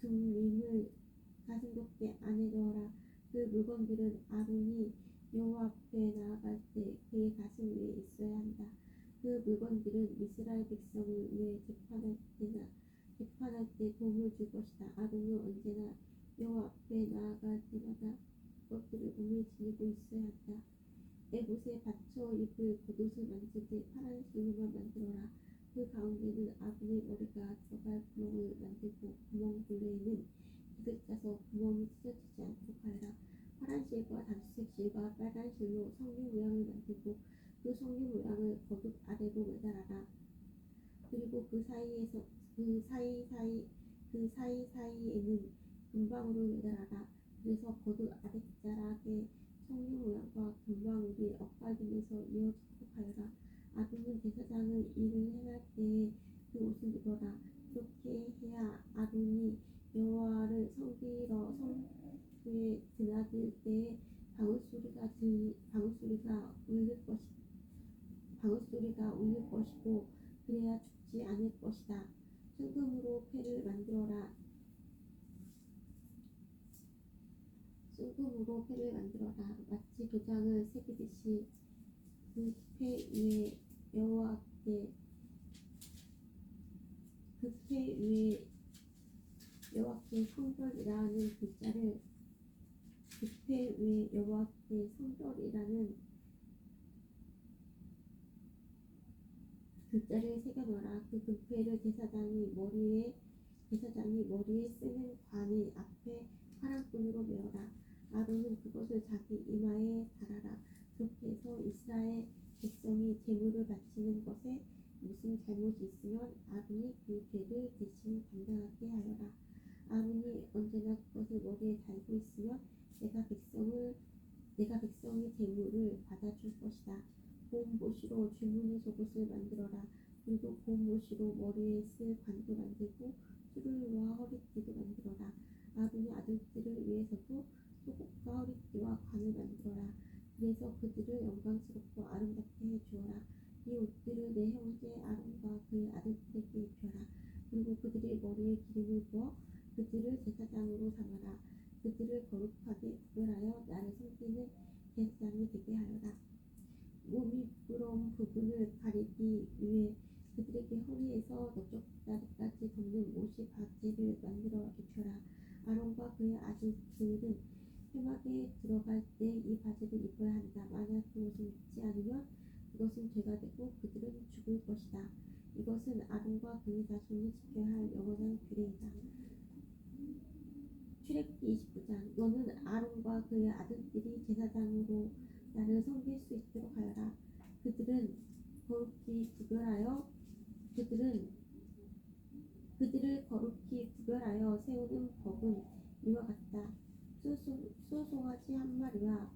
둠밈을 가슴덮개 안에 넣어라. 그 물건들은 아론이 여호와 앞에 나아갈 때 그의 가슴 위에 있어야 한다. 그 물건들은 이스라엘 백성을 위해 재판할 때 도움을 줄 것이다. 아론은 언제나 여호와 앞에 나아갈 때마다 그것들을 몸에 지니고 있어야 한다. 에봇에 받쳐 입을 겉옷을 만들 때 파란 실로만 만들어라. 그 가운데는 아론의 머리가 들어갈 구멍을 만들고 구멍 둘레에는 깃을 짜서 구멍이 찢어지지 않도록 하여라. 파란 실과 단수색 실과 빨간 실로 성류 모양을 만들고 그 성류 모양을 겉옷 아래로 매달아라. 그리고 그 사이사이에는 금방울을 매달아라. 그래서 겉옷 아랫자락에 성류 모양과 금방울이 엇갈리면서 이어지도록 하여라. 아론은 제사장의 일을 행할 때에 그 옷을 입어라. 그렇게 해야 아론이 여호와를 섬기러 성소에 드나들 때에 방울소리가 울릴 것이고 그래야 죽지 않을 것이다. 순금으로 패를 만들어라. 마치 도장을 새기듯이 그 패 위에 여호와께 성별이라는 글자를 새겨넣어라. 그 금패를 제사장이 머리에 쓰는 관의 앞에 파란 끈으로 메어라. 아론은 그것을 자기 이마에 달아라. 그렇게 해서 이스라엘 백성이 제물을 바치는 것에 무슨 잘못이 있으면 아론이 그 죄를 대신 담당하게 하여라. 아론이 언제나 그것을 머리에 달고 있으면 내가 백성의 제물을 받아줄 것이다. 고운 보시로 줄무늬 속옷을 만들어라. 그리고 고운 보시로 머리에 쓸 관도 만들고 수를와 허리띠도 만들어라. 아론의 아들들을 위해서도 속옷과 허리띠와 관을 만들어라. 그래서 그들을 영광스럽고 아름답게 해주어라. 이 옷들을 내 형제 아론과 그의 아들들에게 입혀라. 그리고 그들의 머리에 기름을 부어 그들을 제사장으로 삼아라. 그들을 거룩하게 구별하여 나를 섬기는 제사장이 되게 하여라. 몸이 부끄러운 부분을 가리기 위해 그들에게 허리에서 넓적다리까지 덮는 못이 바지를 만들어 입혀라. 아론과 그의 아들들은 회막에 들어갈 때 이 바지를 입어야 한다. 만약 그 옷을 입지 않으면 그것은 죄가 되고 그들은 죽을 것이다. 이것은 아론과 그의 자손이 지켜야 할 영원한 규례이다. 출애굽기 29장. 너는 아론과 그의 아들들이 제사장으로 나를 섬길 수 있도록 하여라. 그들을 거룩히 구별하여 세우는 법은 이와 같다. 수송아지 한 마리와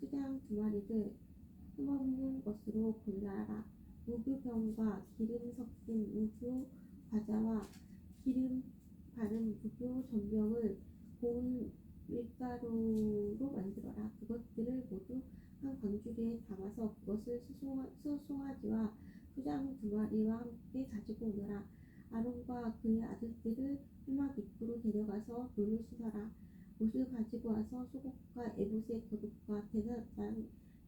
수장 두 마리를 흠없는 것으로 골라라. 무교병과 기름 섞인 무교 과자와 기름 바른 무교 전병을 고운 밀가루로 만들어라. 그것들을 모두 한 광주리에 담아서 그것을 수송아지와 수장 두 마리와 함께 가지고 오너라. 아론과 그의 아들들을 회막 입구로 데려가서 물로 씻어라. 옷을 가지고 와서 속옷과 에봇의 겉옷과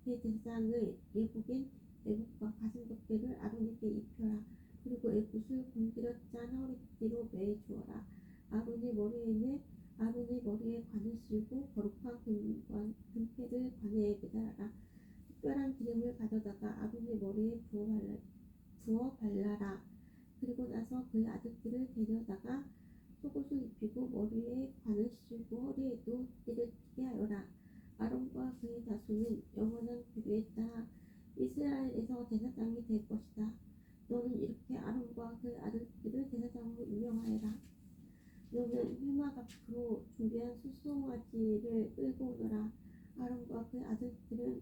대제사장의 예복인 에봇과 가슴덮개를 아론에게 입혀라. 그리고 에봇을 공들여 짠 허리띠로 매 주어라. 아론의 머리에 관을 씌우고 거룩한 금패를 관에 매달아라. 특별한 기름을 가져다가 아론의 머리에 부어 발라라. 그리고 나서 그의 아들들을 데려다가 속옷을 입히고 머리에 관을 씌우고 허리에도 띠를 띠게 하여라. 아론과 그의 자손은 영원한 규례에 따라 이스라엘에서 제사장이 될 것이다. 너는 이렇게 아론과 그의 아들들을 제사장으로 임명하여라. 너는 회막 앞으로 준비한 수송아지를 끌고 오너라. 아론과 그의 아들들은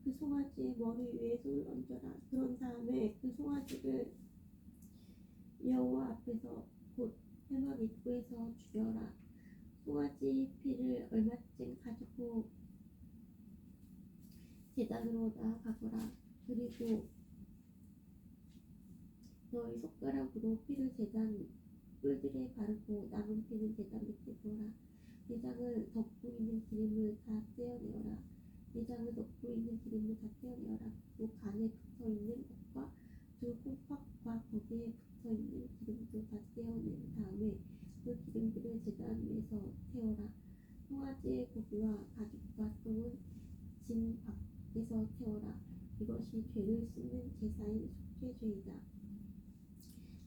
그 송아지의 머리 위에 손을 얹어라. 그런 다음에 그 송아지를 여호와 앞에서 곧 회막 입구에서 죽여라. 송아지 피를 얼마쯤 가지고 제단으로 나아가거라. 그리고 너희 손가락으로 피를 제단 뿔들에 바르고 남은 피는 제단 밑에 부어라. 내장을 덮고 있는 기름을 다 떼어내어라. 그리고 간에 붙어있는 것과 두 콩팥과 거기에 붙어있는 기름도 다 떼어낸 다음에 그 기름들을 제단 위에서 태워라. 송아지의 고기와 가죽과 똥은 진 밖에서 태워라. 이것이 죄를 씻는 제사인 속죄죄이다.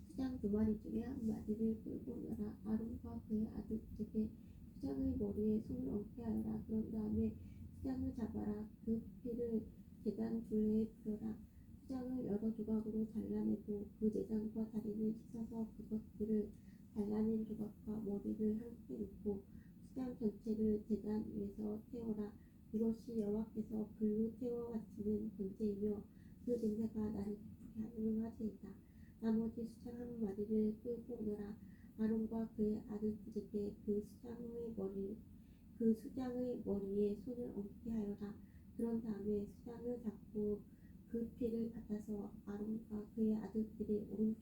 수장 두 마리 중에 한 마리를 끌고 오너라. 아론과 그의 아들들에게 수장의 머리에 손을 얹게 하여라. 그런 다음에 수장을 잡아라. 그 피를 제단 둘레에 뿌려라. 수장을 여러 조각으로 잘라내고 그 내장과 다리를 씻어서 그것들을 잘라낸 조각과 머리를 함께 넣고 수장 전체를 제단 위에서 태워라. 이것이 여호와께서 불로 태워 바치는 번제이며 그 냄새가 나를 기쁘게 하는 화제이다. 나머지 수장 한 마리를 끌고 오너라. 아론과 그의 아들들에게 그 수장의 머리에 손을 얹게 하여라. 그런 다음에 수장을 잡고 그 피를 받아서 아론과 그의 아들들이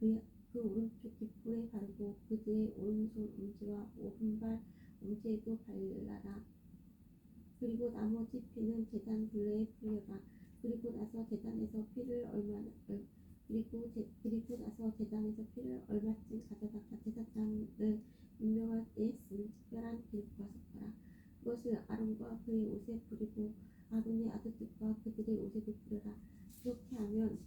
그 오른쪽 깃불에 바르고 그들의 오른손 엄지와 오른발 엄지에도 발라라. 그리고 나머지 피는 제단 둘레에 뿌려라. 그리고 나서 제단에서 피를 얼마쯤 가져다가 제사장을 임명할 때 쓰는 특별한 기름과 섞어라. 그것을 아론과 그의 옷에 뿌리고 아론의 아들들과 그들의 옷에도 뿌려라. 그렇게 하면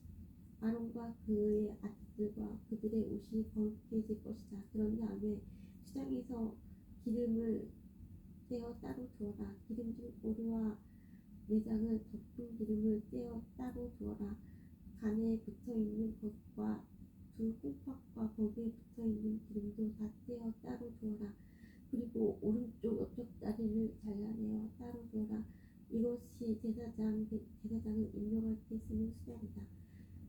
아론과 그의 아들들과 그들의 옷이 거룩해질 것이다. 그런 다음에 수장에서 기름을 떼어 따로 두어라. 기름 진 오르와 내장은 덮은 기름을 떼어 따로 두어라. 간에 붙어있는 것과 두 콩팥과 거기에 붙어있는 기름도 다 떼어 따로 두어라. 그리고 오른쪽 옆쪽 다리를 잘라내어 따로 두어라. 이것이 제사장을 임명할 때 쓰는 수단이다.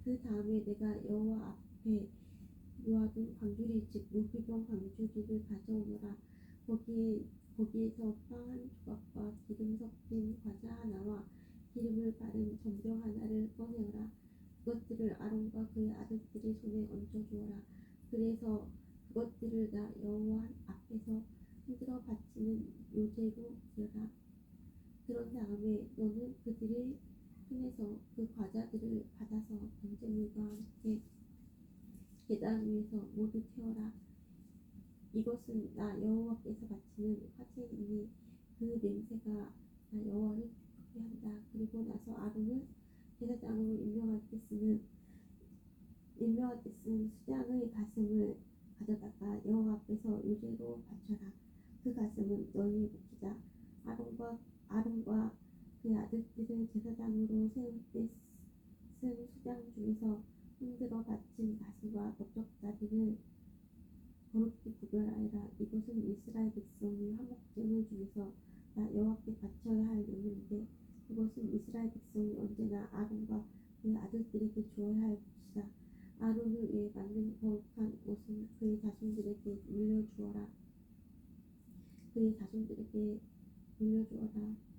그 다음에 내가 여호와 앞에 놓아둔 광주리 즉 무비병 광주리를 가져오너라. 거기에서 빵 한 조각과 기름 섞인 과자 하나와 기름을 바른 전병 하나를 꺼내어라. 그것들을 아론과 그의 아들들의 손에 얹어 주어라. 그래서 그것들을 나 여호와 앞에서 흔들어 바치는 요제로 드려라. 그런 다음에 너는 그들의 손에서 그 과자들을 받아서 번제물과 함께 계단 위에서 모두 태워라. 이것은 나 여호와께서 바치는 화제이니 그 냄새가 나 여호와를 기쁘게 한다. 그리고 나서 아론을 제사장으로 임명할 때 쓰는 수장의 가슴을 가져다가 여호와 앞에서 유제로 바쳐라. 그 가슴은 너희 몫이다. 아론과 그의 아들들을 제사장으로 세울 때 쓴 수장 중에서 흔들어 바친 가슴과 넓적다리를 거룩히 구별하여라. 이것은 이스라엘 백성이 화목제물 중에서 나 여호와께 바쳐야 할 예물인데 그것은 이스라엘 백성이 언제나 아론과 그의 아들들에게 주어야 할 것이다. 아론을 위해 만든 거룩한 옷은 그의 자손들에게 물려주어라.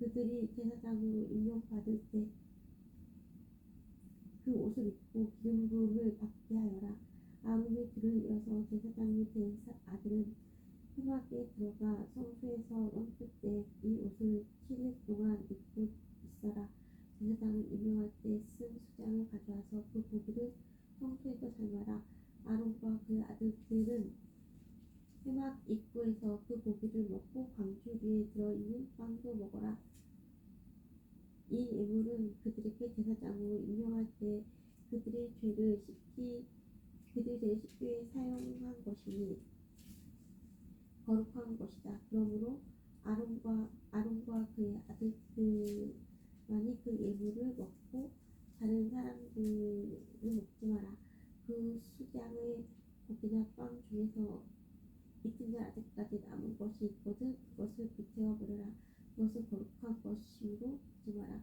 그들이 제사장으로 임명받을 때 그 옷을 입고 기름 부음을 받게 하여라. 아론의 뒤를 이어서 제사장이 된 아들은 회막에 들어가 성소에서 넘길 때 이 옷을 7일 동안 입고 있어라. 제사장을 임명할 때 쓴 수장을 가져와서 그 고기를 성소에서 삶아라. 아론과 그의 아들들은 회막 입구에서 그 고기를 먹고 광주 위에 들어있는 빵도 먹어라. 이 예물은 그들에게 제사장으로 임명할 때 그들의 죄를 씻기 위해 사용한 것이니 거룩한 것이다. 그러므로 아론과 그의 아들들만이 그 예물을 먹고 다른 사람들은 먹지 마라. 그 수장의 고기나 빵 중에서 이튿날 아직까지 남은 것이 있거든 그것을 불태워 버려라. 그것은 거룩한 것이므로 먹지 마라.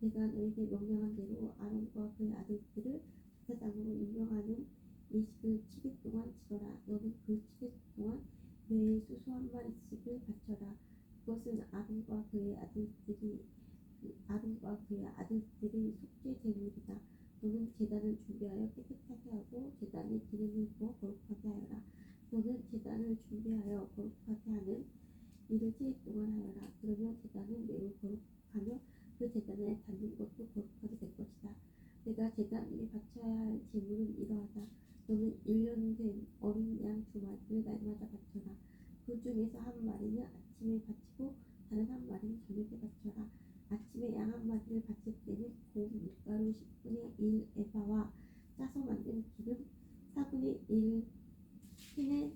내가 너에게 명령한 대로 아론과 그의 아들들을 제사장으로 임명하는 예식을 7일 동안 치러라. 너는 그 7일 동안 매일 수소 한 마리씩을 바쳐라. 그것은 아론과 그의 아들들의 속죄 제물이다. 너는 제단을 준비하여 깨끗하게 하고 제단에 기름을 부어 거룩하게 하여라. 너는 제단을 준비하여 거룩하게 하는 일을 7일 동안 하여라. 그러면 제단은 매우 거룩하며 그 제단에 닿는 것도 거룩하게 될 것이다. 내가 제단 위에 바쳐야 할 제물은 이러하다. 너는 1년 된 어린 양 2마리를 날마다 바쳐라. 그 중에서 한 마리는 아침에 바치고 다른 한 마리는 저녁에 바쳐라. 아침에 양 한 마리를 바칠 때는 고운 밀가루 10분의 1 에바와 짜서 만든 기름 4분의 1 흰에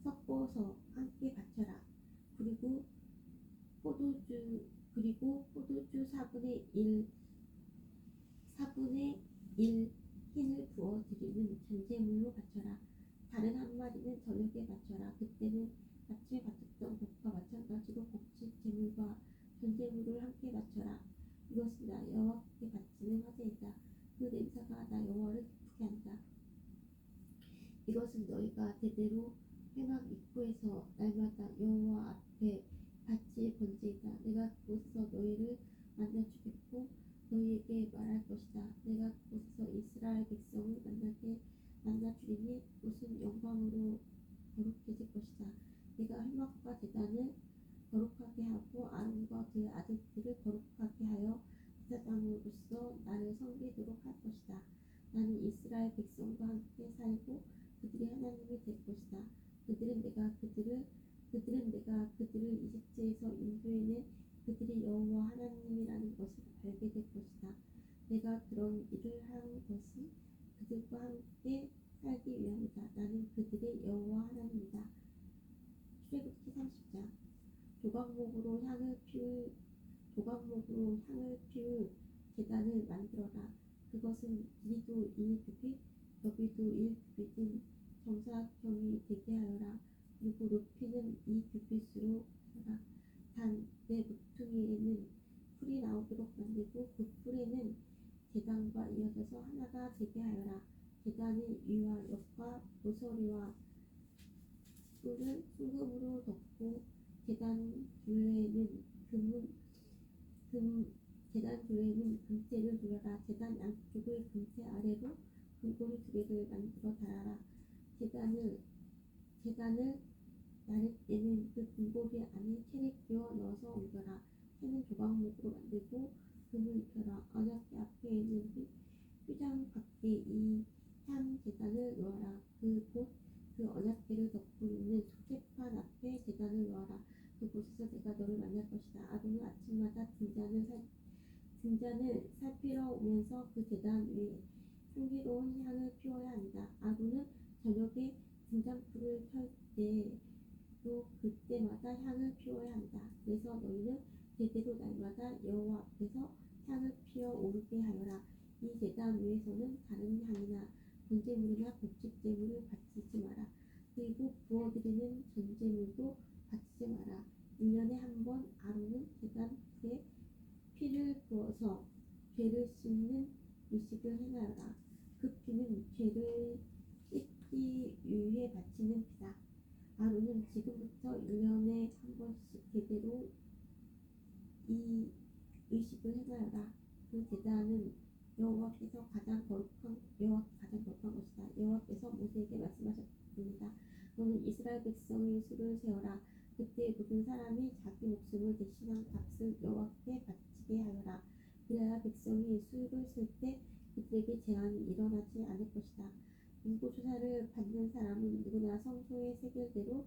섞어서 함께 바쳐라. 그리고 포도주 4분의 1 흰을 부어 드리는 전제물로 바쳐라. 다른 한 마리는 저녁에 바쳐라. 그때는 아침에 바쳤던 것과 마찬가지로 곡식 제물과 전제물을 함께 바쳐라. 이것은 나 여호와께 바치는 화제이다. 그 냄새가 나 여호와를 기쁘게 한다. 이것은 너희가 대대로 회막 입구에서 날마다 여호와 앞에 바칠 번제이다. 내가 그곳에서 너희를 만나주겠고 너희에게 말할 것이다. 내가 그곳에서 이스라엘 백성을 만나주리니 그곳은 영광으로 거룩해질 것이다. 내가 회막과 제단을 거룩하게 하고 아론과 그의 아들들을 거룩하게 하여 제사장으로서 나를 섬기도록 할 것이다. 나는 이스라엘 백성과 함께 살고 그들의 하나님이 될 것이다. 그들은 내가 그들을 이집트에서 인도해낸 그들이 여호와 하나님이라는 것을 알게 될 것이다. 내가 그런 일을 한 것은 그들과 함께 살기 위함이다. 나는 그들의 여호와 하나님이다. 출애굽기 30장. 조각목으로 향을 피울 조각목으로 향을 피울 제단을 만들어라. 그것은 길이도 1규빗, 너비도 1규빗인 정사각형이 되게 하여라. 그리고 높이는 2규빗으로 하라. 단 내 모퉁이에는 풀이 나오도록 만들고 그 풀에는 제단과 이어져서 하나가 되게 하여라. 제단의 위와 옆과 모서리와 뿔을 순금으로 덮고 제단 둘레에는 제단 둘레에는 금테를 두르라. 제단 양쪽의 금테 아래로 금고리 2개를 만들어 달아라. 제단을 나를 때는 그 금고리 안에 채를 끼워 넣어서 옮겨라. 채는 조각목으로 만들고 금을 입혀라. 언약궤 앞에 있는 휘장 밖에 이 향 제단을 놓아라. 그 언약궤를 덮고 있는 소재판 앞에 제단을 놓아라. 그곳에서 내가 너를 만날 것이다. 아론은 아침마다 등잔을 살피러 오면서 그 제단 위에 향기로운 향을 피워야 한다. 아론은 저녁에 등잔불을 켤 때도 그때마다 향을 피워야 한다. 그래서 너희는 제대로 날마다 여호와 앞에서 향을 피워 오르게 하여라. 이 제단 위에서는 다른 향이나 번제물이나 곡식제물을 바치지 마라. 그리고 부어드리는 전제물도 바치지 마라. 1년에 한 번 아론은 제단 불에 피를 부어서 죄를 씻는 의식을 행하여라. 그 피는 죄를 씻기 위해 바치는 피다. 아론은 지금부터 1년에 한 번씩 제대로 이 의식을 행하여라. 그 제단은 여호와께서 가장 거룩한 것이다. 여호와께서 모세에게 말씀하셨습니다. 너는 이스라엘 백성의 수를 세어라. 그때 모든 사람이 자기 목숨을 대신한 값을 여호와께 바치게 하여라. 그래야 백성이 수를 셀 때 그들에게 재앙이 일어나지 않을 것이다. 인고조사를 받는 사람은 누구나 성소의 세겔대로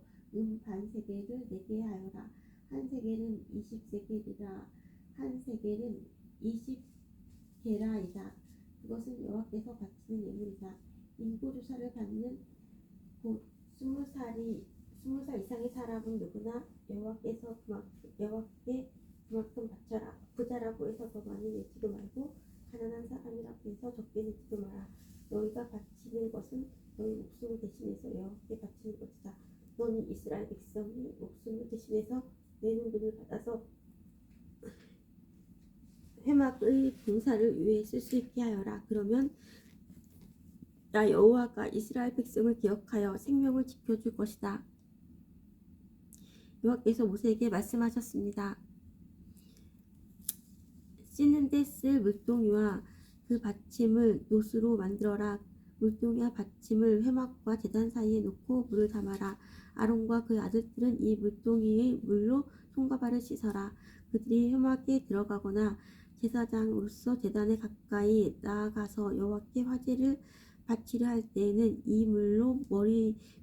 반세겔을 내게 하여라. 한 세겔은 20세겔이라. 한 세겔은 20게라이다. 그것은 여호와께서 바치는 예물이다. 인고조사를 받는 곧 20살 이상의 사람은 누구나 여호와께 그만큼 바쳐라. 부자라고 해서 더 많이 내지도 말고 가난한 사람이라고 해서 적게 내지도 마라. 너희가 바치는 것은 너희 목숨을 대신해서 여호와께 바치는 것이다. 너는 이스라엘 백성이 목숨을 대신해서 내 눈금을 받아서 회막의 봉사를 위해 쓸 수 있게 하여라. 그러면 나 여호와가 이스라엘 백성을 기억하여 생명을 지켜줄 것이다. 여호와께서 모세에게 말씀하셨습니다. 씻는 데 쓸 물동이와 그 받침을 노스로 만들어라. 물동이와 받침을 회막과 제단 사이에 놓고 물을 담아라. 아론과 그 아들들은 이 물동이의 물로 손과 발을 씻어라. 그들이 회막에 들어가거나 제사장으로서 제단에 가까이 나아가서 여호와께 화제를 바치려 할 때에는 이 물로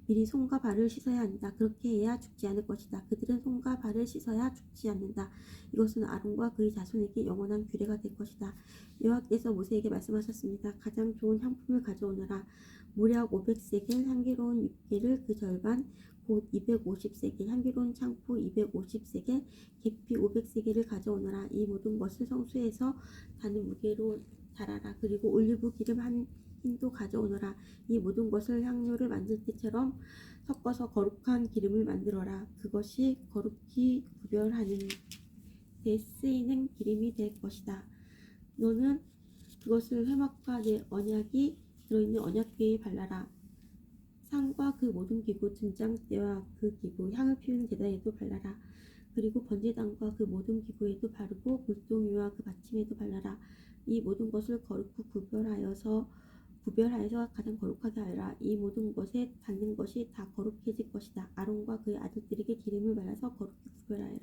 미리 손과 발을 씻어야 한다. 그렇게 해야 죽지 않을 것이다. 그들은 손과 발을 씻어야 죽지 않는다. 이것은 아론과 그의 자손에게 영원한 규례가 될 것이다. 여호와께서 모세에게 말씀하셨습니다. 가장 좋은 향품을 가져오너라. 모략 500세겔, 향기로운 육개를 그 절반, 곧 250세겔, 향기로운 창포 250세겔, 계피 500세겔을 가져오너라. 이 모든 것을 성소에서 다는 무게로 달아라. 그리고 올리브 기름 한 흰도 가져오너라. 이 모든 것을 향료를 만들 때처럼 섞어서 거룩한 기름을 만들어라. 그것이 거룩히 구별하는 데 쓰이는 기름이 될 것이다. 너는 그것을 회막과 내 언약이 들어있는 언약궤에 발라라. 상과 그 모든 기구, 등잔대와 그 기구, 향을 피우는 제단에도 발라라. 그리고 번제단과 그 모든 기구에도 바르고 물동이와 그 받침에도 발라라. 이 모든 것을 거룩히 구별하여서 가장 거룩하게 하여라. 이 모든 것에 닿는 것이 다 거룩해질 것이다. 아론과 그의 아들들에게 기름을 발라서 거룩히 구별하여라.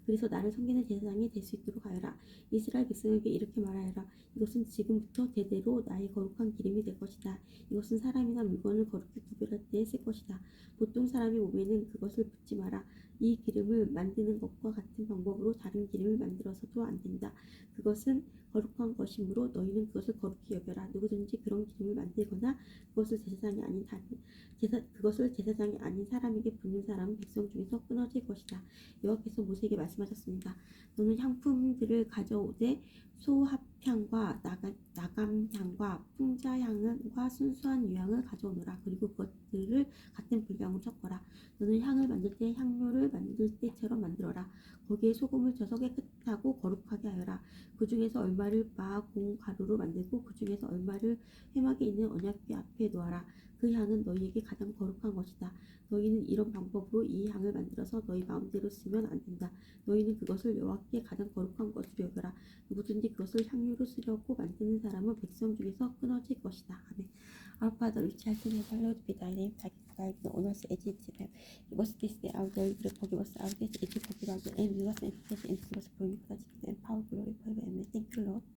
그래서 나를 섬기는 제사장이 될 수 있도록 하여라. 이스라엘 백성에게 이렇게 말하여라. 이것은 지금부터 대대로 나의 거룩한 기름이 될 것이다. 이것은 사람이나 물건을 거룩히 구별할 때에 쓸 것이다. 보통 사람의 몸에는 그것을 붓지 마라. 이 기름을 만드는 것과 같은 방법으로 다른 기름을 만들어서도 안 된다. 그것은 거룩한 것이므로 너희는 그것을 거룩히 여겨라. 누구든지 그런 기름을 만들거나 그것을 제사장이 아닌 사람에게 붓는 사람은 백성 중에서 끊어질 것이다. 여호와께서 모세에게 말씀하셨습니다. 너는 향품 향들을 가져오되 소합향과 나감향과 풍자향과 순수한 유향을 가져오너라. 그리고 그것들을 같은 분량으로 섞어라. 너는 향을 만들 때 향료를 만들 때처럼 만들어라. 거기에 소금을 쳐서 깨끗하고 거룩하게 하여라. 그 중에서 얼마를 바 공 가루로 만들고 그 중에서 얼마를 회막에 있는 언약궤 앞에 놓아라. 그 향은 너희에게 가장 거룩한 것이다. 너희는 이런 방법으로 이 향을 만들어서 너희 마음대로 쓰면 안 된다. 너희는 그것을 여호와께 가장 거룩한 것으로 여겨라. 누구든지 그것을 향유로 쓰려고 만드는 사람은 백성 중에서 끊어질 것이다. 아멘. Our Father, which art in heaven, hallowed be thy name. Thy kingdom come, thy will be done on earth as it is in heaven. Give us this day our daily bread. Forgive us our debts as we forgive our debtors. And lead us not into temptation, but deliver us from evil. For thine is the kingdom, and power, and glory forever. Amen. Thank you, Lord.